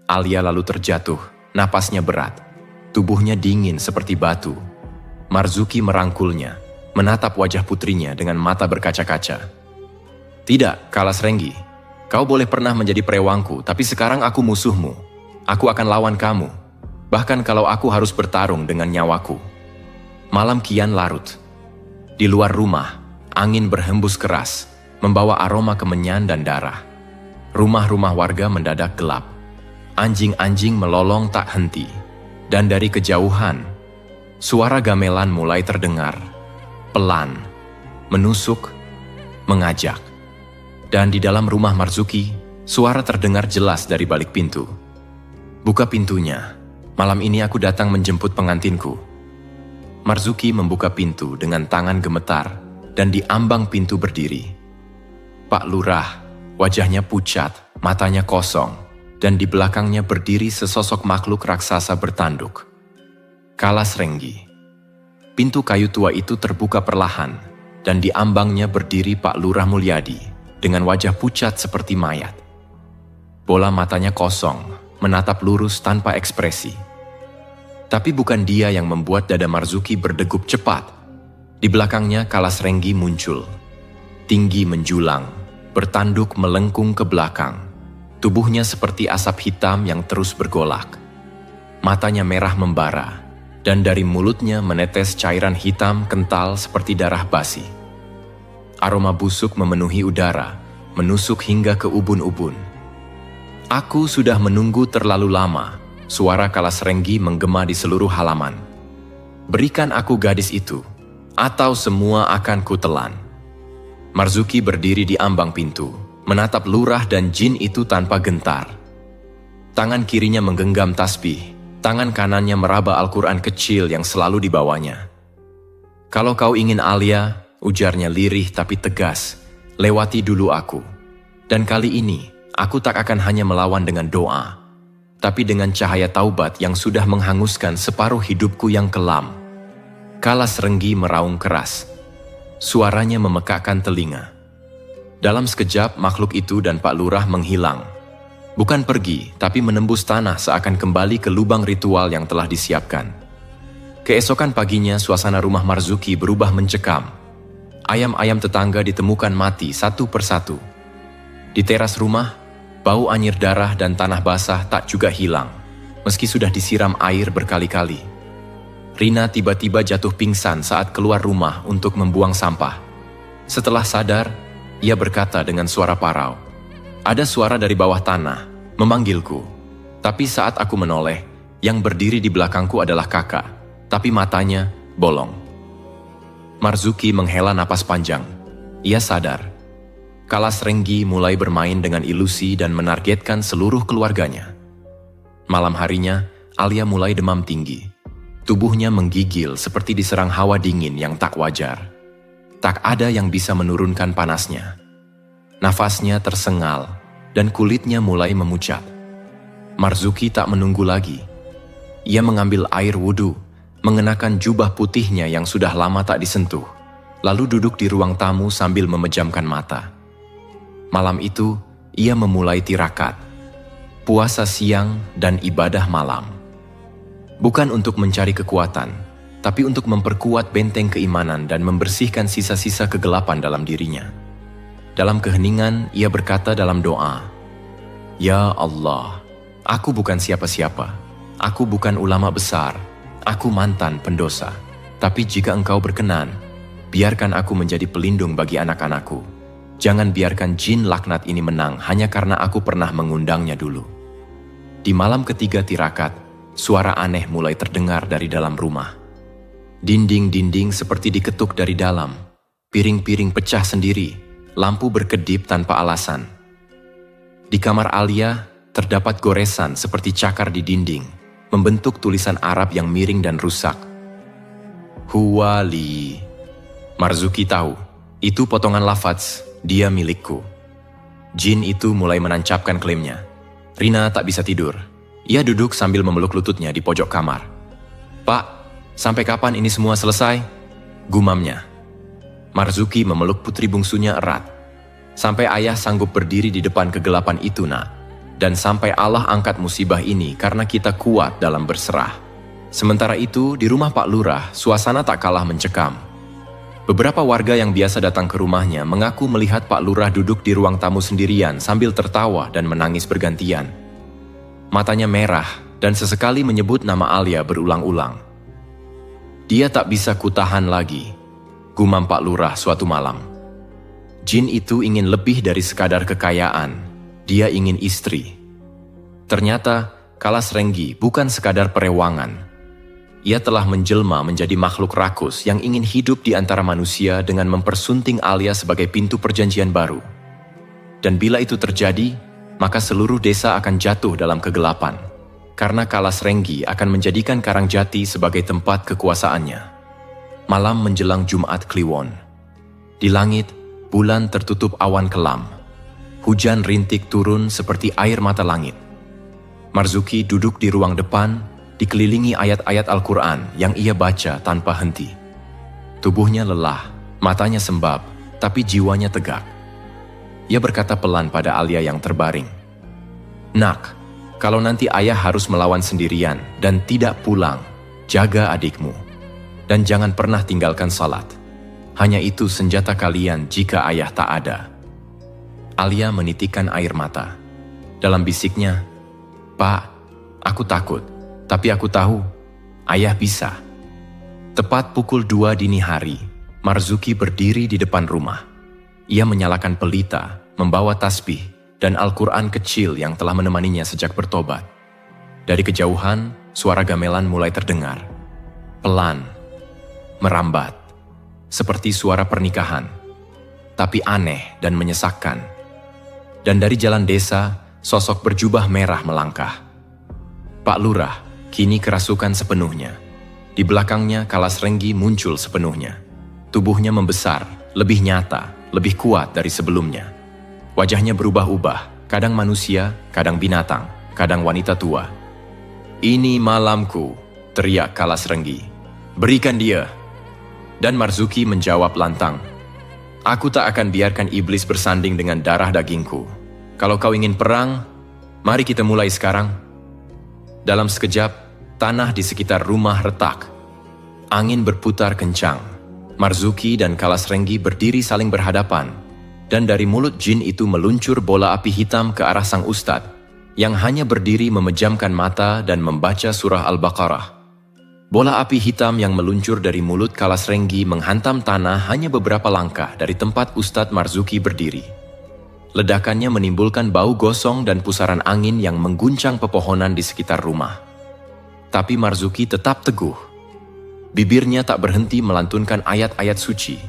Alia lalu terjatuh, napasnya berat. Tubuhnya dingin seperti batu. Marzuki merangkulnya, menatap wajah putrinya dengan mata berkaca-kaca. Tidak, Kalasrenggi. Kau boleh pernah menjadi perewangku, tapi sekarang aku musuhmu. Aku akan lawan kamu. Bahkan kalau aku harus bertarung dengan nyawaku. Malam kian larut. Di luar rumah, angin berhembus keras, membawa aroma kemenyan dan darah. Rumah-rumah warga mendadak gelap. Anjing-anjing melolong tak henti. Dan dari kejauhan, suara gamelan mulai terdengar. Pelan, menusuk, mengajak. Dan di dalam rumah Marzuki, suara terdengar jelas dari balik pintu. Buka pintunya. Malam ini aku datang menjemput pengantinku. Marzuki membuka pintu dengan tangan gemetar dan di ambang pintu berdiri. Pak Lurah, wajahnya pucat, matanya kosong, dan di belakangnya berdiri sesosok makhluk raksasa bertanduk. Kalasrenggi. Pintu kayu tua itu terbuka perlahan, dan di ambangnya berdiri Pak Lurah Mulyadi, dengan wajah pucat seperti mayat. Bola matanya kosong, menatap lurus tanpa ekspresi. Tapi bukan dia yang membuat dada Marzuki berdegup cepat. Di belakangnya Kalasrenggi muncul. Tinggi menjulang, bertanduk melengkung ke belakang. Tubuhnya seperti asap hitam yang terus bergolak. Matanya merah membara, dan dari mulutnya menetes cairan hitam kental seperti darah basi. Aroma busuk memenuhi udara, menusuk hingga ke ubun-ubun. Aku sudah menunggu terlalu lama, suara Kalasrenggi menggema di seluruh halaman. Berikan aku gadis itu, atau semua akan kutelan. Marzuki berdiri di ambang pintu, menatap lurah dan jin itu tanpa gentar. Tangan kirinya menggenggam tasbih, tangan kanannya meraba Al-Quran kecil yang selalu dibawanya. Kalau kau ingin Alia, ujarnya lirih tapi tegas, lewati dulu aku. Dan kali ini, aku tak akan hanya melawan dengan doa, tapi dengan cahaya taubat yang sudah menghanguskan separuh hidupku yang kelam. Kalasrenggi meraung keras. Suaranya memekakkan telinga. Dalam sekejap, makhluk itu dan Pak Lurah menghilang. Bukan pergi, tapi menembus tanah seakan kembali ke lubang ritual yang telah disiapkan. Keesokan paginya, suasana rumah Marzuki berubah mencekam. Ayam-ayam tetangga ditemukan mati satu persatu. Di teras rumah, bau anyir darah dan tanah basah tak juga hilang, meski sudah disiram air berkali-kali. Rina tiba-tiba jatuh pingsan saat keluar rumah untuk membuang sampah. Setelah sadar, ia berkata dengan suara parau, "Ada suara dari bawah tanah, memanggilku." Tapi saat aku menoleh, yang berdiri di belakangku adalah kakak, tapi matanya bolong. Marzuki menghela napas panjang. Ia sadar. Kalasrenggi mulai bermain dengan ilusi dan menargetkan seluruh keluarganya. Malam harinya, Alia mulai demam tinggi. Tubuhnya menggigil seperti diserang hawa dingin yang tak wajar. Tak ada yang bisa menurunkan panasnya. Nafasnya tersengal dan kulitnya mulai memucat. Marzuki tak menunggu lagi. Ia mengambil air wudhu, mengenakan jubah putihnya yang sudah lama tak disentuh, lalu duduk di ruang tamu sambil memejamkan mata. Malam itu, ia memulai tirakat, puasa siang dan ibadah malam. Bukan untuk mencari kekuatan, tapi untuk memperkuat benteng keimanan dan membersihkan sisa-sisa kegelapan dalam dirinya. Dalam keheningan, ia berkata dalam doa, "Ya Allah, aku bukan siapa-siapa, aku bukan ulama besar, aku mantan pendosa. Tapi jika Engkau berkenan, biarkan aku menjadi pelindung bagi anak-anakku. Jangan biarkan jin laknat ini menang hanya karena aku pernah mengundangnya dulu." Di malam ketiga tirakat, suara aneh mulai terdengar dari dalam rumah. Dinding-dinding seperti diketuk dari dalam, piring-piring pecah sendiri, lampu berkedip tanpa alasan. Di kamar Alia, terdapat goresan seperti cakar di dinding, membentuk tulisan Arab yang miring dan rusak. Huwali. Marzuki tahu, itu potongan lafaz, dia milikku. Jin itu mulai menancapkan klaimnya. Rina tak bisa tidur. Ia duduk sambil memeluk lututnya di pojok kamar. "Pak, sampai kapan ini semua selesai?" gumamnya. Marzuki memeluk putri bungsunya erat. "Sampai ayah sanggup berdiri di depan kegelapan itu, nak. Dan sampai Allah angkat musibah ini karena kita kuat dalam berserah." Sementara itu, di rumah Pak Lurah, suasana tak kalah mencekam. Beberapa warga yang biasa datang ke rumahnya mengaku melihat Pak Lurah duduk di ruang tamu sendirian sambil tertawa dan menangis bergantian. Matanya merah dan sesekali menyebut nama Alia berulang-ulang. "Dia tak bisa kutahan lagi," gumam Pak Lurah suatu malam. Jin itu ingin lebih dari sekadar kekayaan. Dia ingin istri. Ternyata, Kalas Renggi bukan sekadar perewangan. Ia telah menjelma menjadi makhluk rakus yang ingin hidup di antara manusia dengan mempersunting Alia sebagai pintu perjanjian baru. Dan bila itu terjadi, maka seluruh desa akan jatuh dalam kegelapan, karena Kalas Renggi akan menjadikan Karangjati sebagai tempat kekuasaannya. Malam menjelang Jumat Kliwon. Di langit, bulan tertutup awan kelam. Hujan rintik turun seperti air mata langit. Marzuki duduk di ruang depan, dikelilingi ayat-ayat Al-Quran yang ia baca tanpa henti. Tubuhnya lelah, matanya sembab, tapi jiwanya tegak. Ia berkata pelan pada Alia yang terbaring, "Nak, kalau nanti ayah harus melawan sendirian dan tidak pulang, jaga adikmu. Dan jangan pernah tinggalkan salat. Hanya itu senjata kalian jika ayah tak ada." Alia menitikkan air mata. Dalam bisiknya, "Pak, aku takut, tapi aku tahu, ayah bisa." Tepat pukul 2 dini hari, Marzuki berdiri di depan rumah. Ia menyalakan pelita, membawa tasbih, dan Al-Quran kecil yang telah menemaninya sejak bertobat. Dari kejauhan, suara gamelan mulai terdengar. Pelan, merambat, seperti suara pernikahan, tapi aneh dan menyesakkan. Dan dari jalan desa, sosok berjubah merah melangkah. Pak Lurah kini kerasukan sepenuhnya. Di belakangnya Kalas Renggi muncul sepenuhnya. Tubuhnya membesar, lebih nyata, lebih kuat dari sebelumnya. Wajahnya berubah-ubah, kadang manusia, kadang binatang, kadang wanita tua. "Ini malamku," teriak Kalas Renggi. "Berikan dia." Dan Marzuki menjawab lantang, "Aku tak akan biarkan iblis bersanding dengan darah dagingku. Kalau kau ingin perang, mari kita mulai sekarang." Dalam sekejap, tanah di sekitar rumah retak. Angin berputar kencang. Marzuki dan Kalas Renggi berdiri saling berhadapan, dan dari mulut jin itu meluncur bola api hitam ke arah sang ustadz, yang hanya berdiri memejamkan mata dan membaca surah Al-Baqarah. Bola api hitam yang meluncur dari mulut Kalas Renggi menghantam tanah hanya beberapa langkah dari tempat Ustadz Marzuki berdiri. Ledakannya menimbulkan bau gosong dan pusaran angin yang mengguncang pepohonan di sekitar rumah. Tapi Marzuki tetap teguh. Bibirnya tak berhenti melantunkan ayat-ayat suci.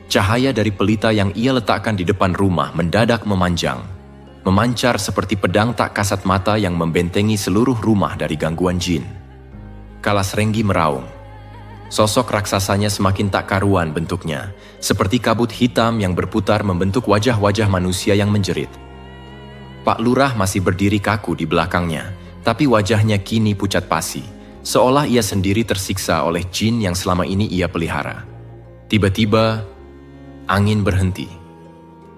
Cahaya dari pelita yang ia letakkan di depan rumah mendadak memanjang, memancar seperti pedang tak kasat mata yang membentengi seluruh rumah dari gangguan jin. Kalas Renggi meraung. Sosok raksasanya semakin tak karuan bentuknya, seperti kabut hitam yang berputar membentuk wajah-wajah manusia yang menjerit. Pak Lurah masih berdiri kaku di belakangnya, tapi wajahnya kini pucat pasi, seolah ia sendiri tersiksa oleh jin yang selama ini ia pelihara. Tiba-tiba, angin berhenti.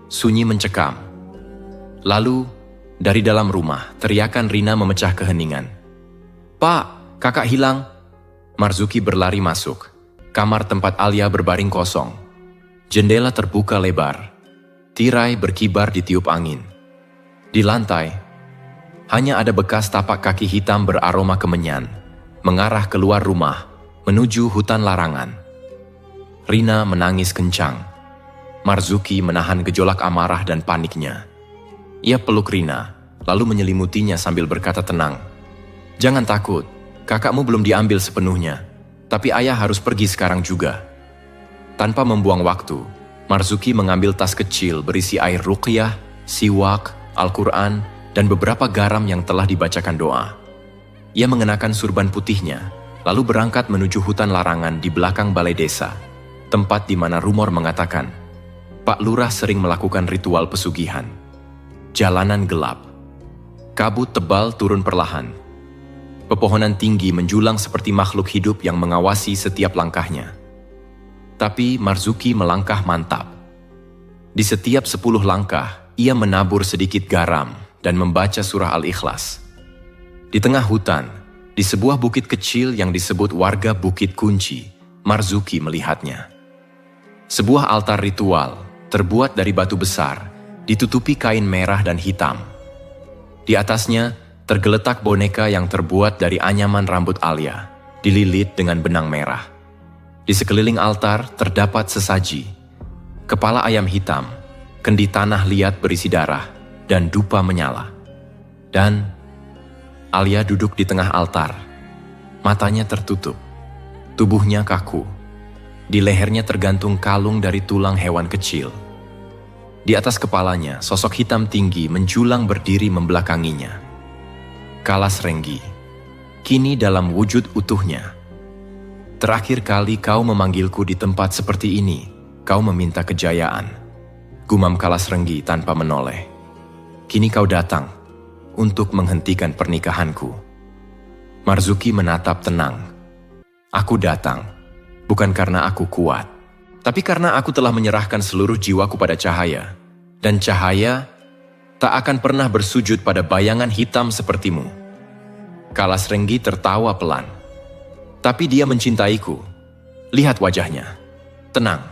Sunyi mencekam. Lalu, dari dalam rumah, teriakan Rina memecah keheningan. "Pak, kakak hilang!" Marzuki berlari masuk. Kamar tempat Alia berbaring kosong. Jendela terbuka lebar. Tirai berkibar ditiup angin. Di lantai, hanya ada bekas tapak kaki hitam beraroma kemenyan, mengarah keluar rumah, menuju hutan larangan. Rina menangis kencang. Marzuki menahan gejolak amarah dan paniknya. Ia peluk Rina, lalu menyelimutinya sambil berkata tenang. "Jangan takut, kakakmu belum diambil sepenuhnya, tapi ayah harus pergi sekarang juga." Tanpa membuang waktu, Marzuki mengambil tas kecil berisi air ruqyah, siwak, Al-Quran, dan beberapa garam yang telah dibacakan doa. Ia mengenakan surban putihnya, lalu berangkat menuju hutan larangan di belakang balai desa, tempat di mana rumor mengatakan Pak Lurah sering melakukan ritual pesugihan. Jalanan gelap. Kabut tebal turun perlahan. Pepohonan tinggi menjulang seperti makhluk hidup yang mengawasi setiap langkahnya. Tapi Marzuki melangkah mantap. Di setiap 10 langkah, ia menabur sedikit garam dan membaca surah Al-Ikhlas. Di tengah hutan, di sebuah bukit kecil yang disebut warga Bukit Kunci, Marzuki melihatnya. Sebuah altar ritual, terbuat dari batu besar, ditutupi kain merah dan hitam. Di atasnya, tergeletak boneka yang terbuat dari anyaman rambut Alia, dililit dengan benang merah. Di sekeliling altar terdapat sesaji, kepala ayam hitam, kendi tanah liat berisi darah, dan dupa menyala. Dan Alia duduk di tengah altar, matanya tertutup, tubuhnya kaku. Di lehernya tergantung kalung dari tulang hewan kecil. Di atas kepalanya, sosok hitam tinggi menjulang berdiri membelakanginya. Kalas Renggi, kini dalam wujud utuhnya. "Terakhir kali kau memanggilku di tempat seperti ini, kau meminta kejayaan," gumam Kalas Renggi tanpa menoleh. "Kini kau datang untuk menghentikan pernikahanku." Marzuki menatap tenang. "Aku datang bukan karena aku kuat, tapi karena aku telah menyerahkan seluruh jiwaku pada cahaya, dan cahaya tak akan pernah bersujud pada bayangan hitam sepertimu." Kalas Renggi tertawa pelan. "Tapi dia mencintaiku. Lihat wajahnya. Tenang.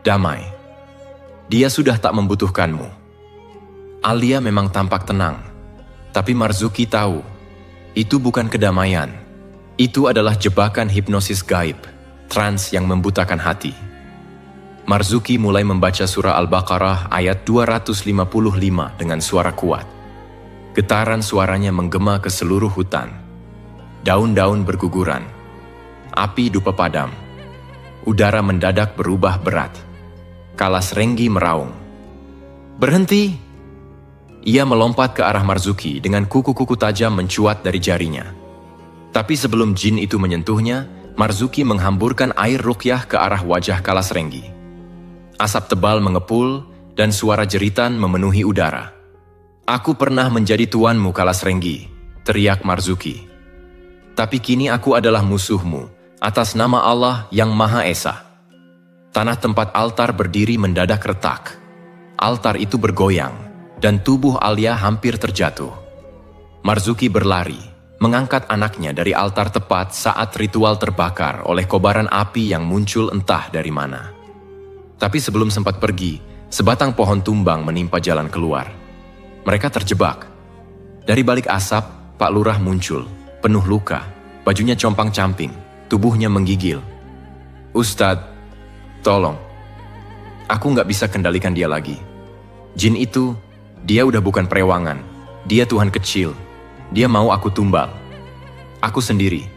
Damai. Dia sudah tak membutuhkanmu." Alia memang tampak tenang, tapi Marzuki tahu, itu bukan kedamaian. Itu adalah jebakan hipnosis gaib, trans yang membutakan hati. Marzuki mulai membaca surah Al-Baqarah ayat 255 dengan suara kuat. Getaran suaranya menggema ke seluruh hutan. Daun-daun berguguran. Api dupa padam. Udara mendadak berubah berat. Kalas Renggi meraung. "Berhenti!" Ia melompat ke arah Marzuki dengan kuku-kuku tajam mencuat dari jarinya. Tapi sebelum jin itu menyentuhnya, Marzuki menghamburkan air ruqyah ke arah wajah Kalas Renggi. Asap tebal mengepul dan suara jeritan memenuhi udara. "Aku pernah menjadi tuanmu, Kalas Renggi," teriak Marzuki. "Tapi kini aku adalah musuhmu atas nama Allah yang Maha Esa." Tanah tempat altar berdiri mendadak retak. Altar itu bergoyang dan tubuh Alia hampir terjatuh. Marzuki berlari, mengangkat anaknya dari altar tepat saat ritual terbakar oleh kobaran api yang muncul entah dari mana. Tapi sebelum sempat pergi, sebatang pohon tumbang menimpa jalan keluar. Mereka terjebak. Dari balik asap, Pak Lurah muncul, penuh luka, bajunya compang-camping, tubuhnya menggigil. "Ustadz, tolong. Aku nggak bisa kendalikan dia lagi. Jin itu, dia udah bukan perewangan. Dia Tuhan kecil. Dia mau aku tumbal. Aku sendiri."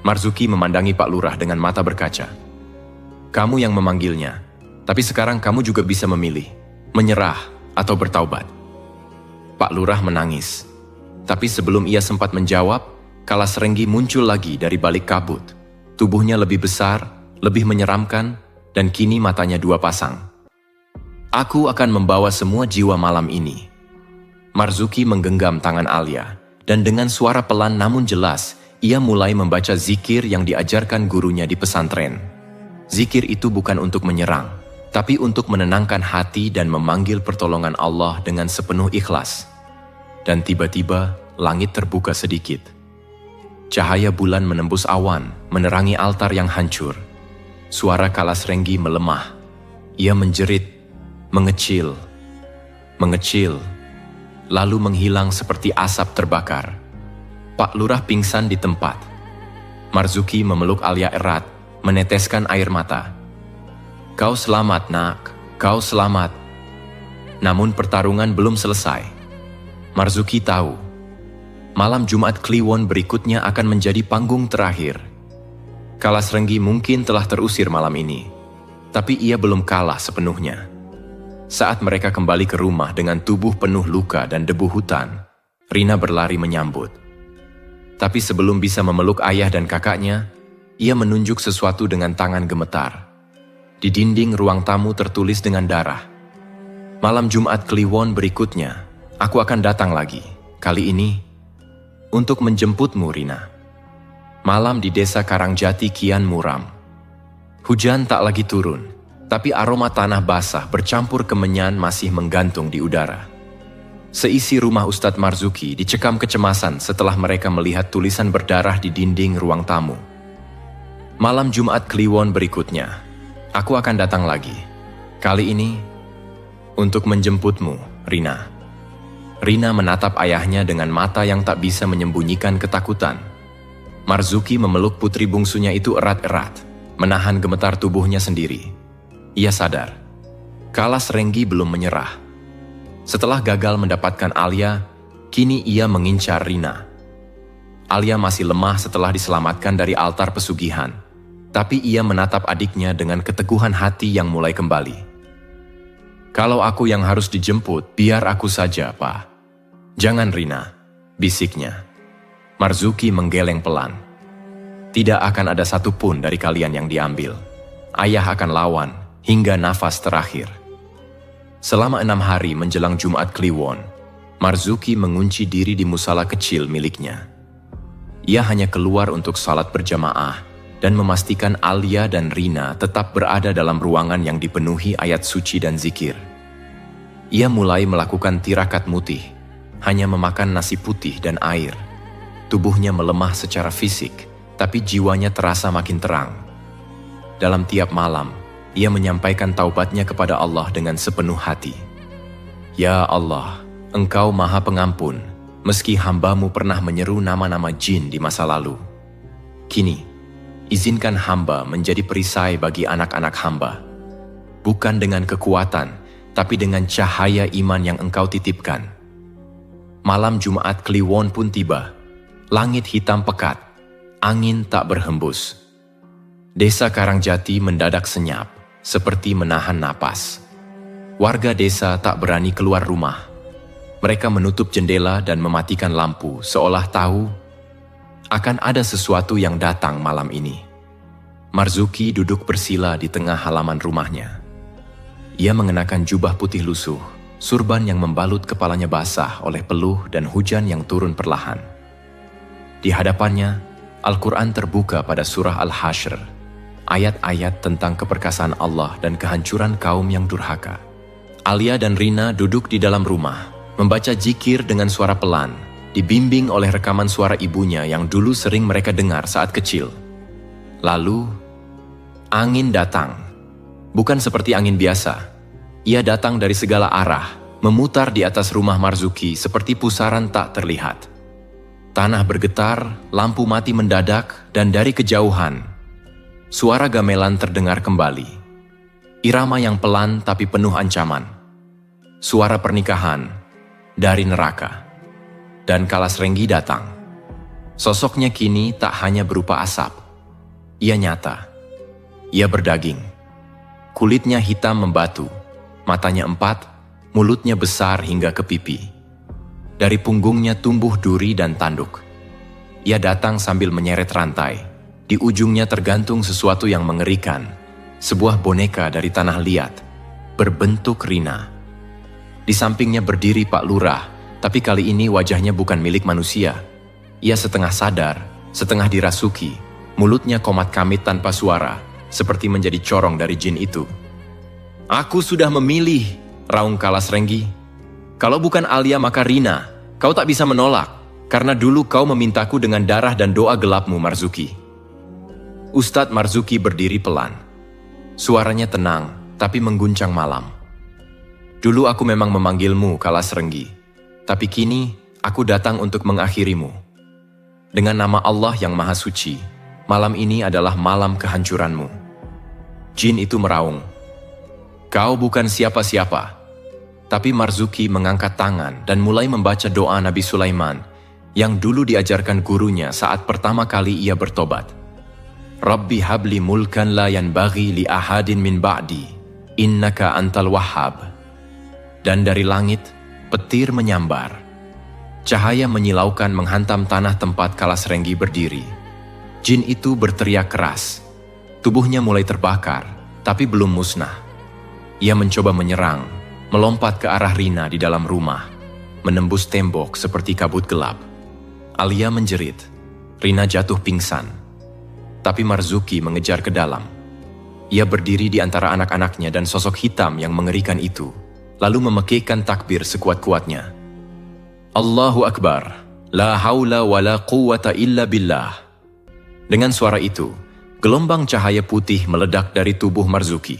Marzuki memandangi Pak Lurah dengan mata berkaca. "Kamu yang memanggilnya, tapi sekarang kamu juga bisa memilih, menyerah atau bertaubat." Pak Lurah menangis. Tapi sebelum ia sempat menjawab, Kalas Renggi muncul lagi dari balik kabut. Tubuhnya lebih besar, lebih menyeramkan, dan kini matanya dua pasang. "Aku akan membawa semua jiwa malam ini." Marzuki menggenggam tangan Alia, dan dengan suara pelan namun jelas, Ia mulai membaca zikir yang diajarkan gurunya di pesantren. Zikir itu bukan untuk menyerang, tapi untuk menenangkan hati dan memanggil pertolongan Allah dengan sepenuh ikhlas. Dan tiba-tiba, langit terbuka sedikit. Cahaya bulan menembus awan, menerangi altar yang hancur. Suara Kalasrenggi melemah. Ia menjerit, mengecil, lalu menghilang seperti asap terbakar. Pak Lurah pingsan di tempat. Marzuki memeluk Alia erat, meneteskan air mata. "Kau selamat, nak, kau selamat." Namun pertarungan belum selesai. Marzuki tahu, malam Jumat Kliwon berikutnya akan menjadi panggung terakhir. Kalasrenggi mungkin telah terusir malam ini, tapi ia belum kalah sepenuhnya. Saat mereka kembali ke rumah dengan tubuh penuh luka dan debu hutan, Rina berlari menyambut. Tapi sebelum bisa memeluk ayah dan kakaknya, ia menunjuk sesuatu dengan tangan gemetar. Di dinding ruang tamu tertulis dengan darah, "Malam Jumat Kliwon berikutnya, aku akan datang lagi. Kali ini, untuk menjemputmu, Rina." Malam di desa Karangjati kian muram. Hujan tak lagi turun, tapi aroma tanah basah bercampur kemenyan masih menggantung di udara. Seisi rumah Ustadz Marzuki dicekam kecemasan setelah mereka melihat tulisan berdarah di dinding ruang tamu. "Malam Jumat Kliwon berikutnya, aku akan datang lagi. Kali ini, untuk menjemputmu, Rina." Rina menatap ayahnya dengan mata yang tak bisa menyembunyikan ketakutan. Marzuki memeluk putri bungsunya itu erat-erat, menahan gemetar tubuhnya sendiri. Ia sadar, Kalasrenggi belum menyerah. Setelah gagal mendapatkan Alia, kini ia mengincar Rina. Alia masih lemah setelah diselamatkan dari altar pesugihan, tapi ia menatap adiknya dengan keteguhan hati yang mulai kembali. "Kalau aku yang harus dijemput, biar aku saja, Pak." "Jangan, Rina," bisiknya. Marzuki menggeleng pelan. "Tidak akan ada satupun dari kalian yang diambil. Ayah akan lawan hingga nafas terakhir." Selama 6 hari menjelang Jumat Kliwon, Marzuki mengunci diri di musala kecil miliknya. Ia hanya keluar untuk salat berjamaah dan memastikan Alia dan Rina tetap berada dalam ruangan yang dipenuhi ayat suci dan zikir. Ia mulai melakukan tirakat mutih, hanya memakan nasi putih dan air. Tubuhnya melemah secara fisik, tapi jiwanya terasa makin terang. Dalam tiap malam, ia menyampaikan taubatnya kepada Allah dengan sepenuh hati. "Ya Allah, Engkau Maha Pengampun, meski hamba-Mu pernah menyeru nama-nama jin di masa lalu. Kini, izinkan hamba menjadi perisai bagi anak-anak hamba. Bukan dengan kekuatan, tapi dengan cahaya iman yang Engkau titipkan." Malam Jumat Kliwon pun tiba. Langit hitam pekat, angin tak berhembus. Desa Karangjati mendadak senyap, seperti menahan napas. Warga desa tak berani keluar rumah. Mereka menutup jendela dan mematikan lampu, seolah tahu akan ada sesuatu yang datang malam ini. Marzuki duduk bersila di tengah halaman rumahnya. Ia mengenakan jubah putih lusuh, surban yang membalut kepalanya basah oleh peluh dan hujan yang turun perlahan. Di hadapannya, Al-Quran terbuka pada surah Al-Hasyr, ayat-ayat tentang keperkasaan Allah dan kehancuran kaum yang durhaka. Alia dan Rina duduk di dalam rumah, membaca zikir dengan suara pelan, dibimbing oleh rekaman suara ibunya yang dulu sering mereka dengar saat kecil. Lalu, angin datang. Bukan seperti angin biasa. Ia datang dari segala arah, memutar di atas rumah Marzuki seperti pusaran tak terlihat. Tanah bergetar, lampu mati mendadak, dan dari kejauhan, suara gamelan terdengar kembali. Irama yang pelan tapi penuh ancaman. Suara pernikahan dari neraka. Dan Kalasrenggi datang. Sosoknya kini tak hanya berupa asap. Ia nyata. Ia berdaging. Kulitnya hitam membatu, matanya 4, mulutnya besar hingga ke pipi. Dari punggungnya tumbuh duri dan tanduk. Ia datang sambil menyeret rantai. Di ujungnya tergantung sesuatu yang mengerikan. Sebuah boneka dari tanah liat, berbentuk Rina. Di sampingnya berdiri Pak Lurah, tapi kali ini wajahnya bukan milik manusia. Ia setengah sadar, Setengah dirasuki, mulutnya komat-kamit tanpa suara, seperti menjadi corong dari jin itu. "Aku sudah memilih," raung Kalas Renggi. "Kalau bukan Alia maka Rina. Kau tak bisa menolak, karena dulu kau memintaku dengan darah dan doa gelapmu, Marzuki." Ustadz Marzuki berdiri pelan. Suaranya tenang, tapi mengguncang malam. "Dulu aku memang memanggilmu, Kalas Renggi. Tapi kini, aku datang untuk mengakhirimu. Dengan nama Allah yang Maha Suci, malam ini adalah malam kehancuranmu." Jin itu meraung. "Kau bukan siapa-siapa." Tapi Marzuki mengangkat tangan dan mulai membaca doa Nabi Sulaiman yang dulu diajarkan gurunya saat pertama kali ia bertobat. "Rabbi habli mulkan la yanbaghi li ahadin min ba'di, innaka antal wahhab." Dan dari langit, petir menyambar. Cahaya menyilaukan menghantam tanah tempat Kalas Renggi berdiri. Jin itu berteriak keras. Tubuhnya mulai terbakar, tapi belum musnah. Ia mencoba menyerang, melompat ke arah Rina di dalam rumah, menembus tembok seperti kabut gelap. Alia menjerit. Rina jatuh pingsan. Tapi Marzuki mengejar ke dalam. Ia berdiri di antara anak-anaknya dan sosok hitam yang mengerikan itu, lalu memekikkan takbir sekuat-kuatnya. "Allahu Akbar, la haula wa la quwwata illa billah." Dengan suara itu, gelombang cahaya putih meledak dari tubuh Marzuki.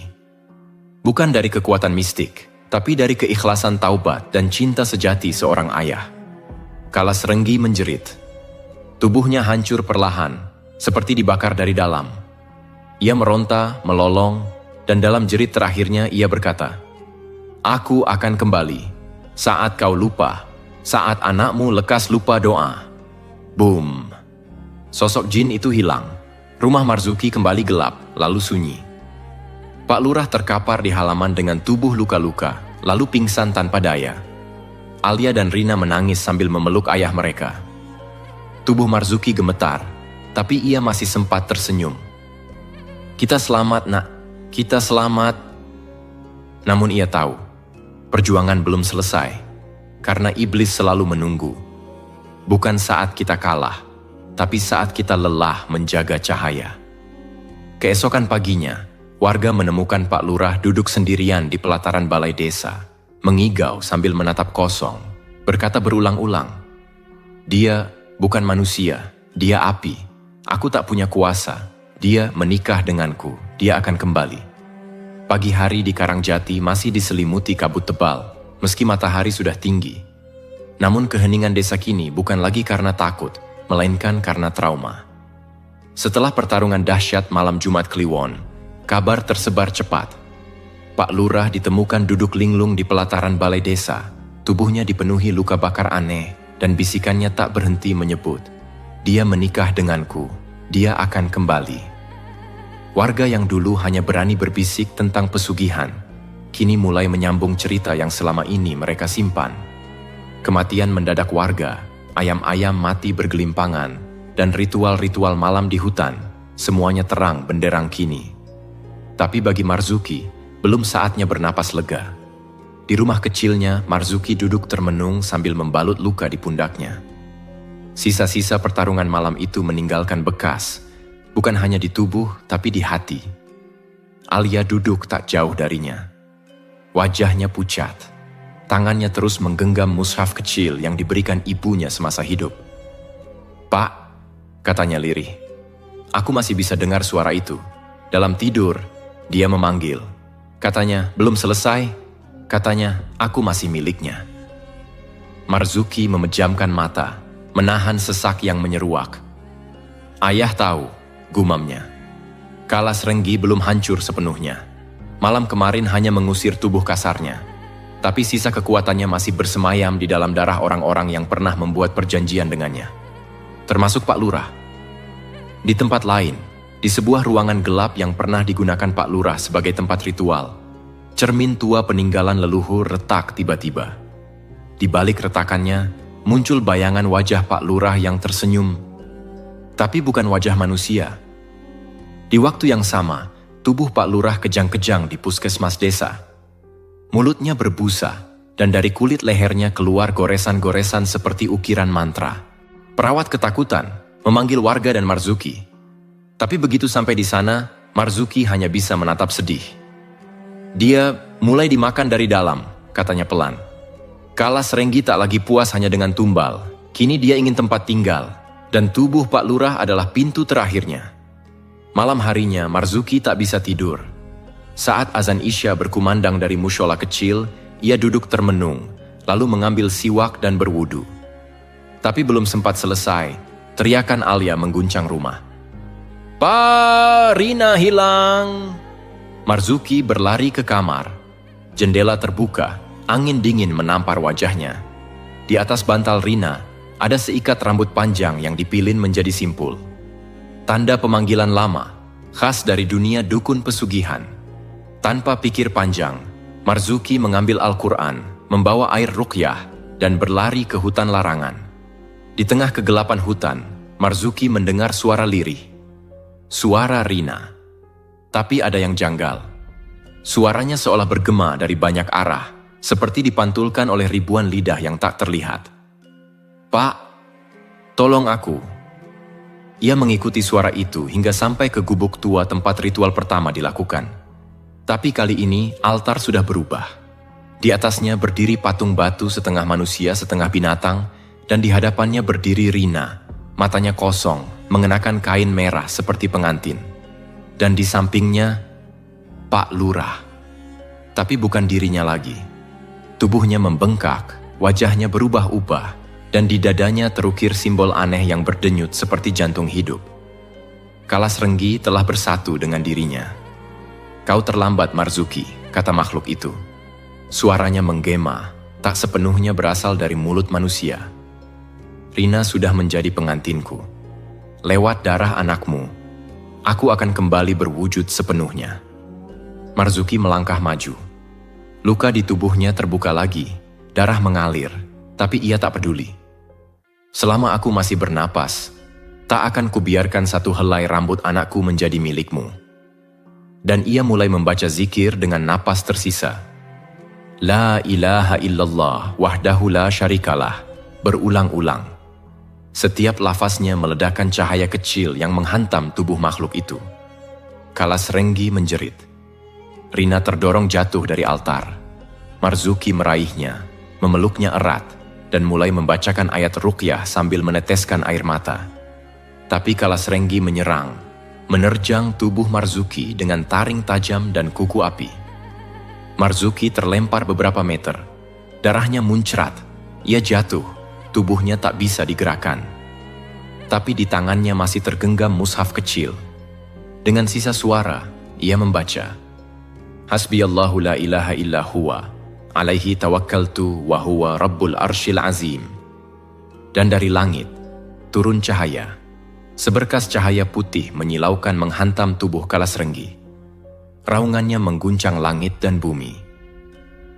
Bukan dari kekuatan mistik, tapi dari keikhlasan taubat dan cinta sejati seorang ayah. Kalas Renggi menjerit. Tubuhnya hancur perlahan, seperti dibakar dari dalam. Ia meronta, melolong, dan dalam jerit terakhirnya ia berkata, "Aku akan kembali, saat kau lupa, saat anakmu lekas lupa doa." Boom! Sosok jin itu hilang. Rumah Marzuki kembali gelap, lalu sunyi. Pak Lurah terkapar di halaman dengan tubuh luka-luka, lalu pingsan tanpa daya. Alia dan Rina menangis sambil memeluk ayah mereka. Tubuh Marzuki gemetar, tapi ia masih sempat tersenyum. "Kita selamat, Nak. Kita selamat." Namun ia tahu, perjuangan belum selesai, karena iblis selalu menunggu. Bukan saat kita kalah, tapi saat kita lelah menjaga cahaya. Keesokan paginya, warga menemukan Pak Lurah duduk sendirian di pelataran balai desa, mengigau sambil menatap kosong, berkata berulang-ulang, "Dia bukan manusia, dia api. Aku tak punya kuasa. Dia menikah denganku, dia akan kembali." Pagi hari di Karangjati masih diselimuti kabut tebal, meski matahari sudah tinggi. Namun keheningan desa kini bukan lagi karena takut, melainkan karena trauma. Setelah pertarungan dahsyat malam Jumat Kliwon, kabar tersebar cepat. Pak Lurah ditemukan duduk linglung di pelataran balai desa. Tubuhnya dipenuhi luka bakar aneh, dan bisikannya tak berhenti menyebut, "Dia menikah denganku, dia akan kembali." Warga yang dulu hanya berani berbisik tentang pesugihan, kini mulai menyambung cerita yang selama ini mereka simpan. Kematian mendadak warga, ayam-ayam mati bergelimpangan, dan ritual-ritual malam di hutan, semuanya terang benderang kini. Tapi bagi Marzuki, belum saatnya bernapas lega. Di rumah kecilnya, Marzuki duduk termenung sambil membalut luka di pundaknya. Sisa-sisa pertarungan malam itu meninggalkan bekas, bukan hanya di tubuh, tapi di hati. Alia duduk tak jauh darinya. Wajahnya pucat. Tangannya terus menggenggam mushaf kecil yang diberikan ibunya semasa hidup. "Pak," katanya lirih, "aku masih bisa dengar suara itu. Dalam tidur, dia memanggil. Katanya, belum selesai. Katanya, aku masih miliknya." Marzuki memejamkan mata, menahan sesak yang menyeruak. "Ayah tahu," gumamnya. Kalas Renggi belum hancur sepenuhnya. Malam kemarin hanya mengusir tubuh kasarnya, tapi sisa kekuatannya masih bersemayam di dalam darah orang-orang yang pernah membuat perjanjian dengannya. Termasuk Pak Lurah. Di tempat lain, di sebuah ruangan gelap yang pernah digunakan Pak Lurah sebagai tempat ritual, cermin tua peninggalan leluhur retak tiba-tiba. Di balik retakannya, muncul bayangan wajah Pak Lurah yang tersenyum, tapi bukan wajah manusia. Di waktu yang sama, tubuh Pak Lurah kejang-kejang di puskesmas desa. Mulutnya berbusa, dan dari kulit lehernya keluar goresan-goresan seperti ukiran mantra. Perawat ketakutan, memanggil warga dan Marzuki. Tapi begitu sampai di sana, Marzuki hanya bisa menatap sedih. Dia mulai dimakan dari dalam, katanya pelan. Kalas Renggi tak lagi puas hanya dengan tumbal. Kini dia ingin tempat tinggal, dan tubuh Pak Lurah adalah pintu terakhirnya. Malam harinya, Marzuki tak bisa tidur. Saat azan Isya berkumandang dari mushola kecil, ia duduk termenung, lalu mengambil siwak dan berwudu. Tapi belum sempat selesai, teriakan Alia mengguncang rumah. "Pak, Rina hilang!" Marzuki berlari ke kamar. Jendela terbuka, angin dingin menampar wajahnya. Di atas bantal Rina, ada seikat rambut panjang yang dipilin menjadi simpul. Tanda pemanggilan lama, khas dari dunia dukun pesugihan. Tanpa pikir panjang, Marzuki mengambil Al-Quran, membawa air ruqyah, dan berlari ke hutan larangan. Di tengah kegelapan hutan, Marzuki mendengar suara lirih. Suara Rina. Tapi ada yang janggal. Suaranya seolah bergema dari banyak arah, seperti dipantulkan oleh ribuan lidah yang tak terlihat. "Pak, tolong aku." Ia mengikuti suara itu hingga sampai ke gubuk tua tempat ritual pertama dilakukan. Tapi kali ini altar sudah berubah. Di atasnya berdiri patung batu setengah manusia setengah binatang, dan di hadapannya berdiri Rina, matanya kosong, mengenakan kain merah seperti pengantin. Dan di sampingnya, Pak Lurah. Tapi bukan dirinya lagi. Tubuhnya membengkak, wajahnya berubah-ubah, dan di dadanya terukir simbol aneh yang berdenyut seperti jantung hidup. Kalas Renggi telah bersatu dengan dirinya. "Kau terlambat, Marzuki," kata makhluk itu. Suaranya menggema, tak sepenuhnya berasal dari mulut manusia. "Rina sudah menjadi pengantinku. Lewat darah anakmu, aku akan kembali berwujud sepenuhnya." Marzuki melangkah maju. Luka di tubuhnya terbuka lagi, darah mengalir, tapi ia tak peduli. "Selama aku masih bernapas, tak akan kubiarkan satu helai rambut anakku menjadi milikmu." Dan ia mulai membaca zikir dengan napas tersisa. La ilaha illallah wahdahu la syarikalah, berulang-ulang. Setiap lafaznya meledakkan cahaya kecil yang menghantam tubuh makhluk itu. Kalas Renggi menjerit. Rina terdorong jatuh dari altar. Marzuki meraihnya, memeluknya erat, dan mulai membacakan ayat ruqyah sambil meneteskan air mata. Tapi Kalas Renggi menyerang, menerjang tubuh Marzuki dengan taring tajam dan kuku api. Marzuki terlempar beberapa meter. Darahnya muncrat. Ia jatuh, tubuhnya tak bisa digerakkan. Tapi di tangannya masih tergenggam mushaf kecil. Dengan sisa suara, ia membaca, "Hasbiyallahu la ilaha illa huwa, alaihi tawakkaltu wa huwa rabbul arsyil azim." Dan dari langit, turun cahaya. Seberkas cahaya putih menyilaukan menghantam tubuh Kalas Renggi. Raungannya mengguncang langit dan bumi.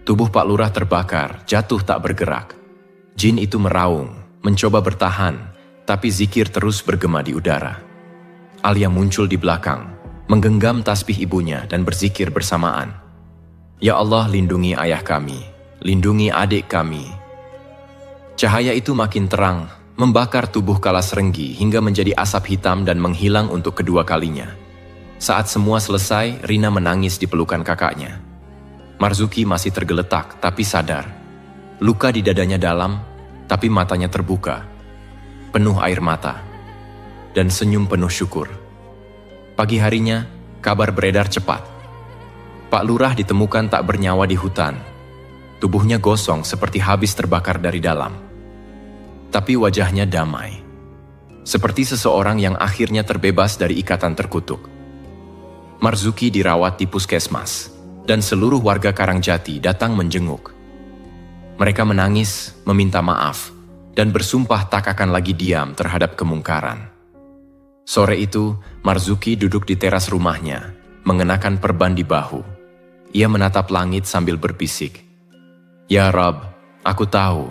Tubuh Pak Lurah terbakar, jatuh tak bergerak. Jin itu meraung, mencoba bertahan, tapi zikir terus bergema di udara. Alia muncul di belakang, menggenggam tasbih ibunya dan berzikir bersamaan. "Ya Allah, lindungi ayah kami, lindungi adik kami." Cahaya itu makin terang, membakar tubuh Kalas Renggi hingga menjadi asap hitam dan menghilang untuk kedua kalinya. Saat semua selesai, Rina menangis di pelukan kakaknya. Marzuki masih tergeletak tapi sadar. Luka di dadanya dalam, tapi matanya terbuka. Penuh air mata. Dan senyum penuh syukur. Pagi harinya, kabar beredar cepat. Pak Lurah ditemukan tak bernyawa di hutan. Tubuhnya gosong seperti habis terbakar dari dalam. Tapi wajahnya damai. Seperti seseorang yang akhirnya terbebas dari ikatan terkutuk. Marzuki dirawat di puskesmas, dan seluruh warga Karangjati datang menjenguk. Mereka menangis, meminta maaf, dan bersumpah tak akan lagi diam terhadap kemungkaran. Sore itu, Marzuki duduk di teras rumahnya, mengenakan perban di bahu. Ia menatap langit sambil berbisik, "Ya Rabb, aku tahu,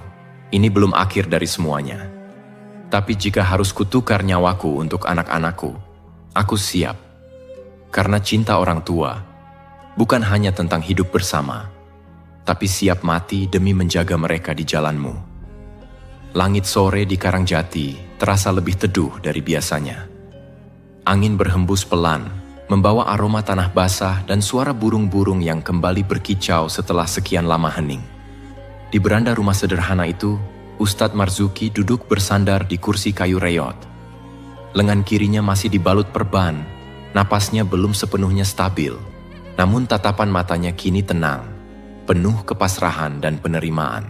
ini belum akhir dari semuanya. Tapi jika harus kutukar nyawaku untuk anak-anakku, aku siap. Karena cinta orang tua bukan hanya tentang hidup bersama, tapi siap mati demi menjaga mereka di jalanmu." Langit sore di Karangjati terasa lebih teduh dari biasanya. Angin berhembus pelan, membawa aroma tanah basah dan suara burung-burung yang kembali berkicau setelah sekian lama hening. Di beranda rumah sederhana itu, Ustadz Marzuki duduk bersandar di kursi kayu reyot. Lengan kirinya masih dibalut perban, napasnya belum sepenuhnya stabil, namun tatapan matanya kini tenang, penuh kepasrahan dan penerimaan.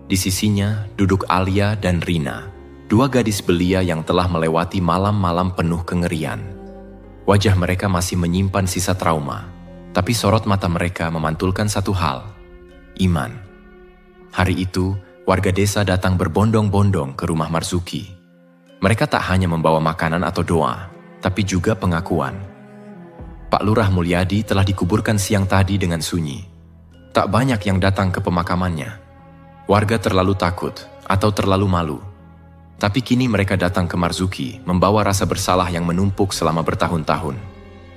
Di sisinya duduk Alia dan Rina, dua gadis belia yang telah melewati malam-malam penuh kengerian. Wajah mereka masih menyimpan sisa trauma, tapi sorot mata mereka memantulkan satu hal, iman. Hari itu, warga desa datang berbondong-bondong ke rumah Marzuki. Mereka tak hanya membawa makanan atau doa, tapi juga pengakuan. Pak Lurah Mulyadi telah dikuburkan siang tadi dengan sunyi. Tak banyak yang datang ke pemakamannya. Warga terlalu takut atau terlalu malu. Tapi kini mereka datang ke Marzuki membawa rasa bersalah yang menumpuk selama bertahun-tahun.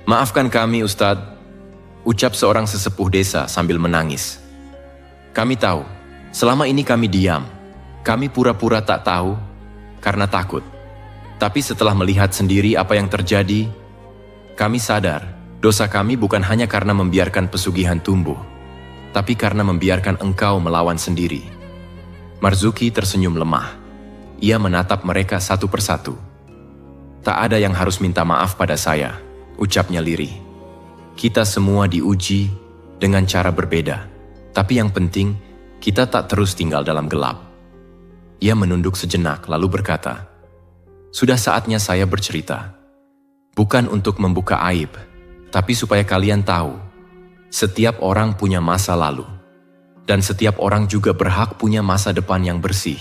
"Maafkan kami, Ustadz," ucap seorang sesepuh desa sambil menangis. "Kami tahu, selama ini kami diam. Kami pura-pura tak tahu karena takut. Tapi setelah melihat sendiri apa yang terjadi, kami sadar dosa kami bukan hanya karena membiarkan pesugihan tumbuh, tapi karena membiarkan engkau melawan sendiri." Marzuki tersenyum lemah. Ia menatap mereka satu persatu. "Tak ada yang harus minta maaf pada saya," ucapnya lirih. "Kita semua diuji dengan cara berbeda, tapi yang penting kita tak terus tinggal dalam gelap." Ia menunduk sejenak lalu berkata, "Sudah saatnya saya bercerita. Bukan untuk membuka aib, tapi supaya kalian tahu, setiap orang punya masa lalu, dan setiap orang juga berhak punya masa depan yang bersih."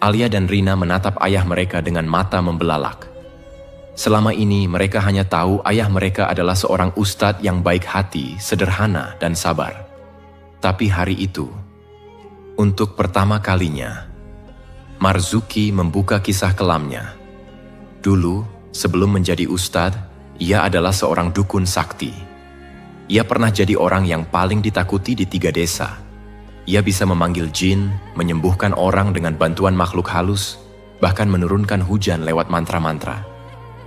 Alia dan Rina menatap ayah mereka dengan mata membelalak. Selama ini mereka hanya tahu ayah mereka adalah seorang ustadz yang baik hati, sederhana, dan sabar. Tapi hari itu, untuk pertama kalinya, Marzuki membuka kisah kelamnya. Dulu, sebelum menjadi ustadz, ia adalah seorang dukun sakti. Ia pernah jadi orang yang paling ditakuti di 3 desa. Ia bisa memanggil jin, menyembuhkan orang dengan bantuan makhluk halus, bahkan menurunkan hujan lewat mantra-mantra.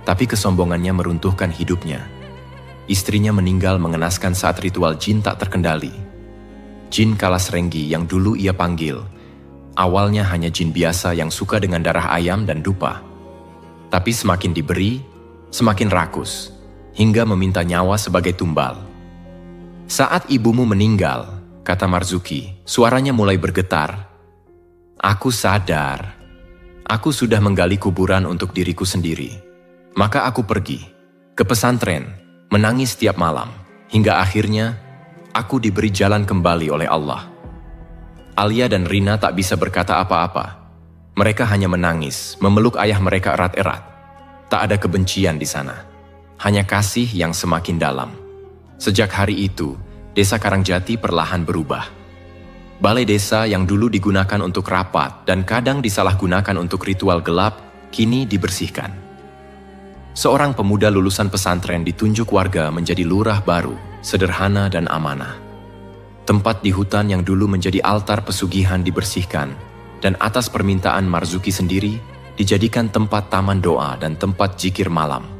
Tapi kesombongannya meruntuhkan hidupnya. Istrinya meninggal mengenaskan saat ritual jin tak terkendali. Jin Kalasrenggi yang dulu ia panggil, awalnya hanya jin biasa yang suka dengan darah ayam dan dupa. Tapi semakin diberi, semakin rakus, hingga meminta nyawa sebagai tumbal. "Saat ibumu meninggal," kata Marzuki, suaranya mulai bergetar, "aku sadar, aku sudah menggali kuburan untuk diriku sendiri. Maka aku pergi ke pesantren, menangis setiap malam, hingga akhirnya aku diberi jalan kembali oleh Allah." Alia dan Rina tak bisa berkata apa-apa. Mereka hanya menangis, memeluk ayah mereka erat-erat. Tak ada kebencian di sana, hanya kasih yang semakin dalam. Sejak hari itu, Desa Karangjati perlahan berubah. Balai desa yang dulu digunakan untuk rapat dan kadang disalahgunakan untuk ritual gelap, kini dibersihkan. Seorang pemuda lulusan pesantren ditunjuk warga menjadi lurah baru, sederhana dan amanah. Tempat di hutan yang dulu menjadi altar pesugihan dibersihkan, dan atas permintaan Marzuki sendiri, dijadikan tempat taman doa dan tempat zikir malam.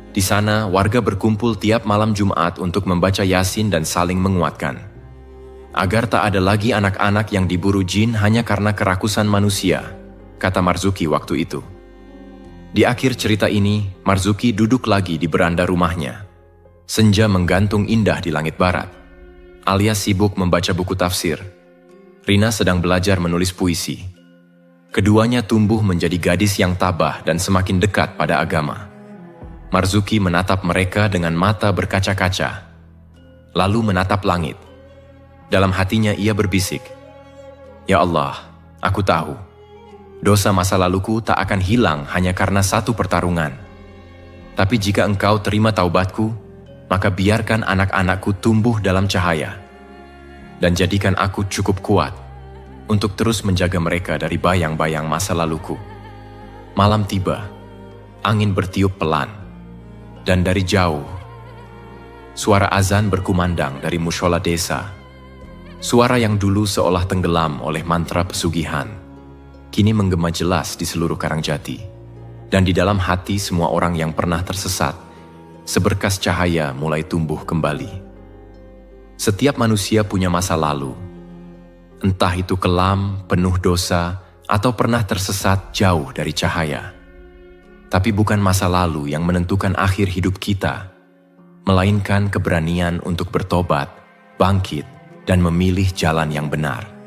Di sana, warga berkumpul tiap malam Jumat untuk membaca Yasin dan saling menguatkan. Agar tak ada lagi anak-anak yang diburu jin hanya karena kerakusan manusia, kata Marzuki waktu itu. Di akhir cerita ini, Marzuki duduk lagi di beranda rumahnya. Senja menggantung indah di langit barat. Alia sibuk membaca buku tafsir. Rina sedang belajar menulis puisi. Keduanya tumbuh menjadi gadis yang tabah dan semakin dekat pada agama. Marzuki menatap mereka dengan mata berkaca-kaca, lalu menatap langit. Dalam hatinya ia berbisik, "Ya Allah, aku tahu, dosa masa laluku tak akan hilang hanya karena satu pertarungan. Tapi jika engkau terima taubatku, maka biarkan anak-anakku tumbuh dalam cahaya, dan jadikan aku cukup kuat untuk terus menjaga mereka dari bayang-bayang masa laluku." Malam tiba, angin bertiup pelan, dan dari jauh, suara azan berkumandang dari mushola desa. Suara yang dulu seolah tenggelam oleh mantra pesugihan, kini menggema jelas di seluruh Karangjati. Dan di dalam hati semua orang yang pernah tersesat, seberkas cahaya mulai tumbuh kembali. Setiap manusia punya masa lalu, entah itu kelam, penuh dosa, atau pernah tersesat jauh dari cahaya. Tapi bukan masa lalu yang menentukan akhir hidup kita, melainkan keberanian untuk bertobat, bangkit, dan memilih jalan yang benar.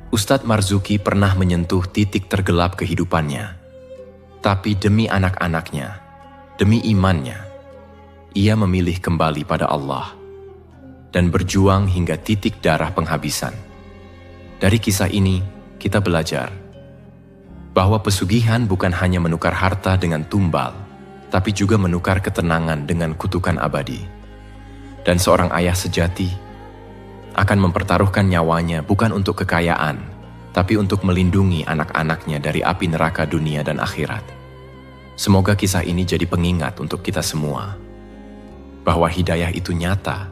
Ustadz Marzuki pernah menyentuh titik tergelap kehidupannya. Tapi demi anak-anaknya, demi imannya, ia memilih kembali pada Allah dan berjuang hingga titik darah penghabisan. Dari kisah ini, kita belajar bahwa pesugihan bukan hanya menukar harta dengan tumbal, tapi juga menukar ketenangan dengan kutukan abadi. Dan seorang ayah sejati akan mempertaruhkan nyawanya bukan untuk kekayaan, tapi untuk melindungi anak-anaknya dari api neraka dunia dan akhirat. Semoga kisah ini jadi pengingat untuk kita semua, bahwa hidayah itu nyata,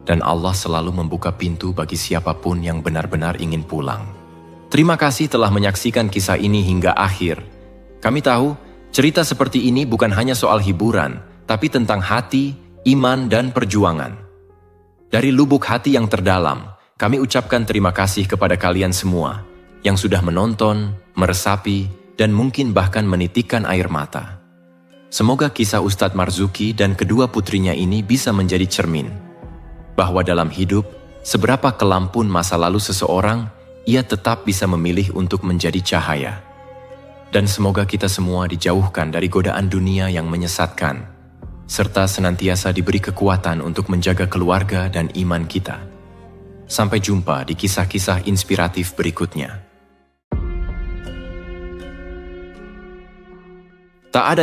dan Allah selalu membuka pintu bagi siapapun yang benar-benar ingin pulang. Terima kasih telah menyaksikan kisah ini hingga akhir. Kami tahu, cerita seperti ini bukan hanya soal hiburan, tapi tentang hati, iman, dan perjuangan. Dari lubuk hati yang terdalam, kami ucapkan terima kasih kepada kalian semua yang sudah menonton, meresapi, dan mungkin bahkan menitikkan air mata. Semoga kisah Ustadz Marzuki dan kedua putrinya ini bisa menjadi cermin, bahwa dalam hidup, seberapa kelam pun masa lalu seseorang, ia tetap bisa memilih untuk menjadi cahaya. Dan semoga kita semua dijauhkan dari godaan dunia yang menyesatkan, serta senantiasa diberi kekuatan untuk menjaga keluarga dan iman kita. Sampai jumpa di kisah-kisah inspiratif berikutnya. Tak ada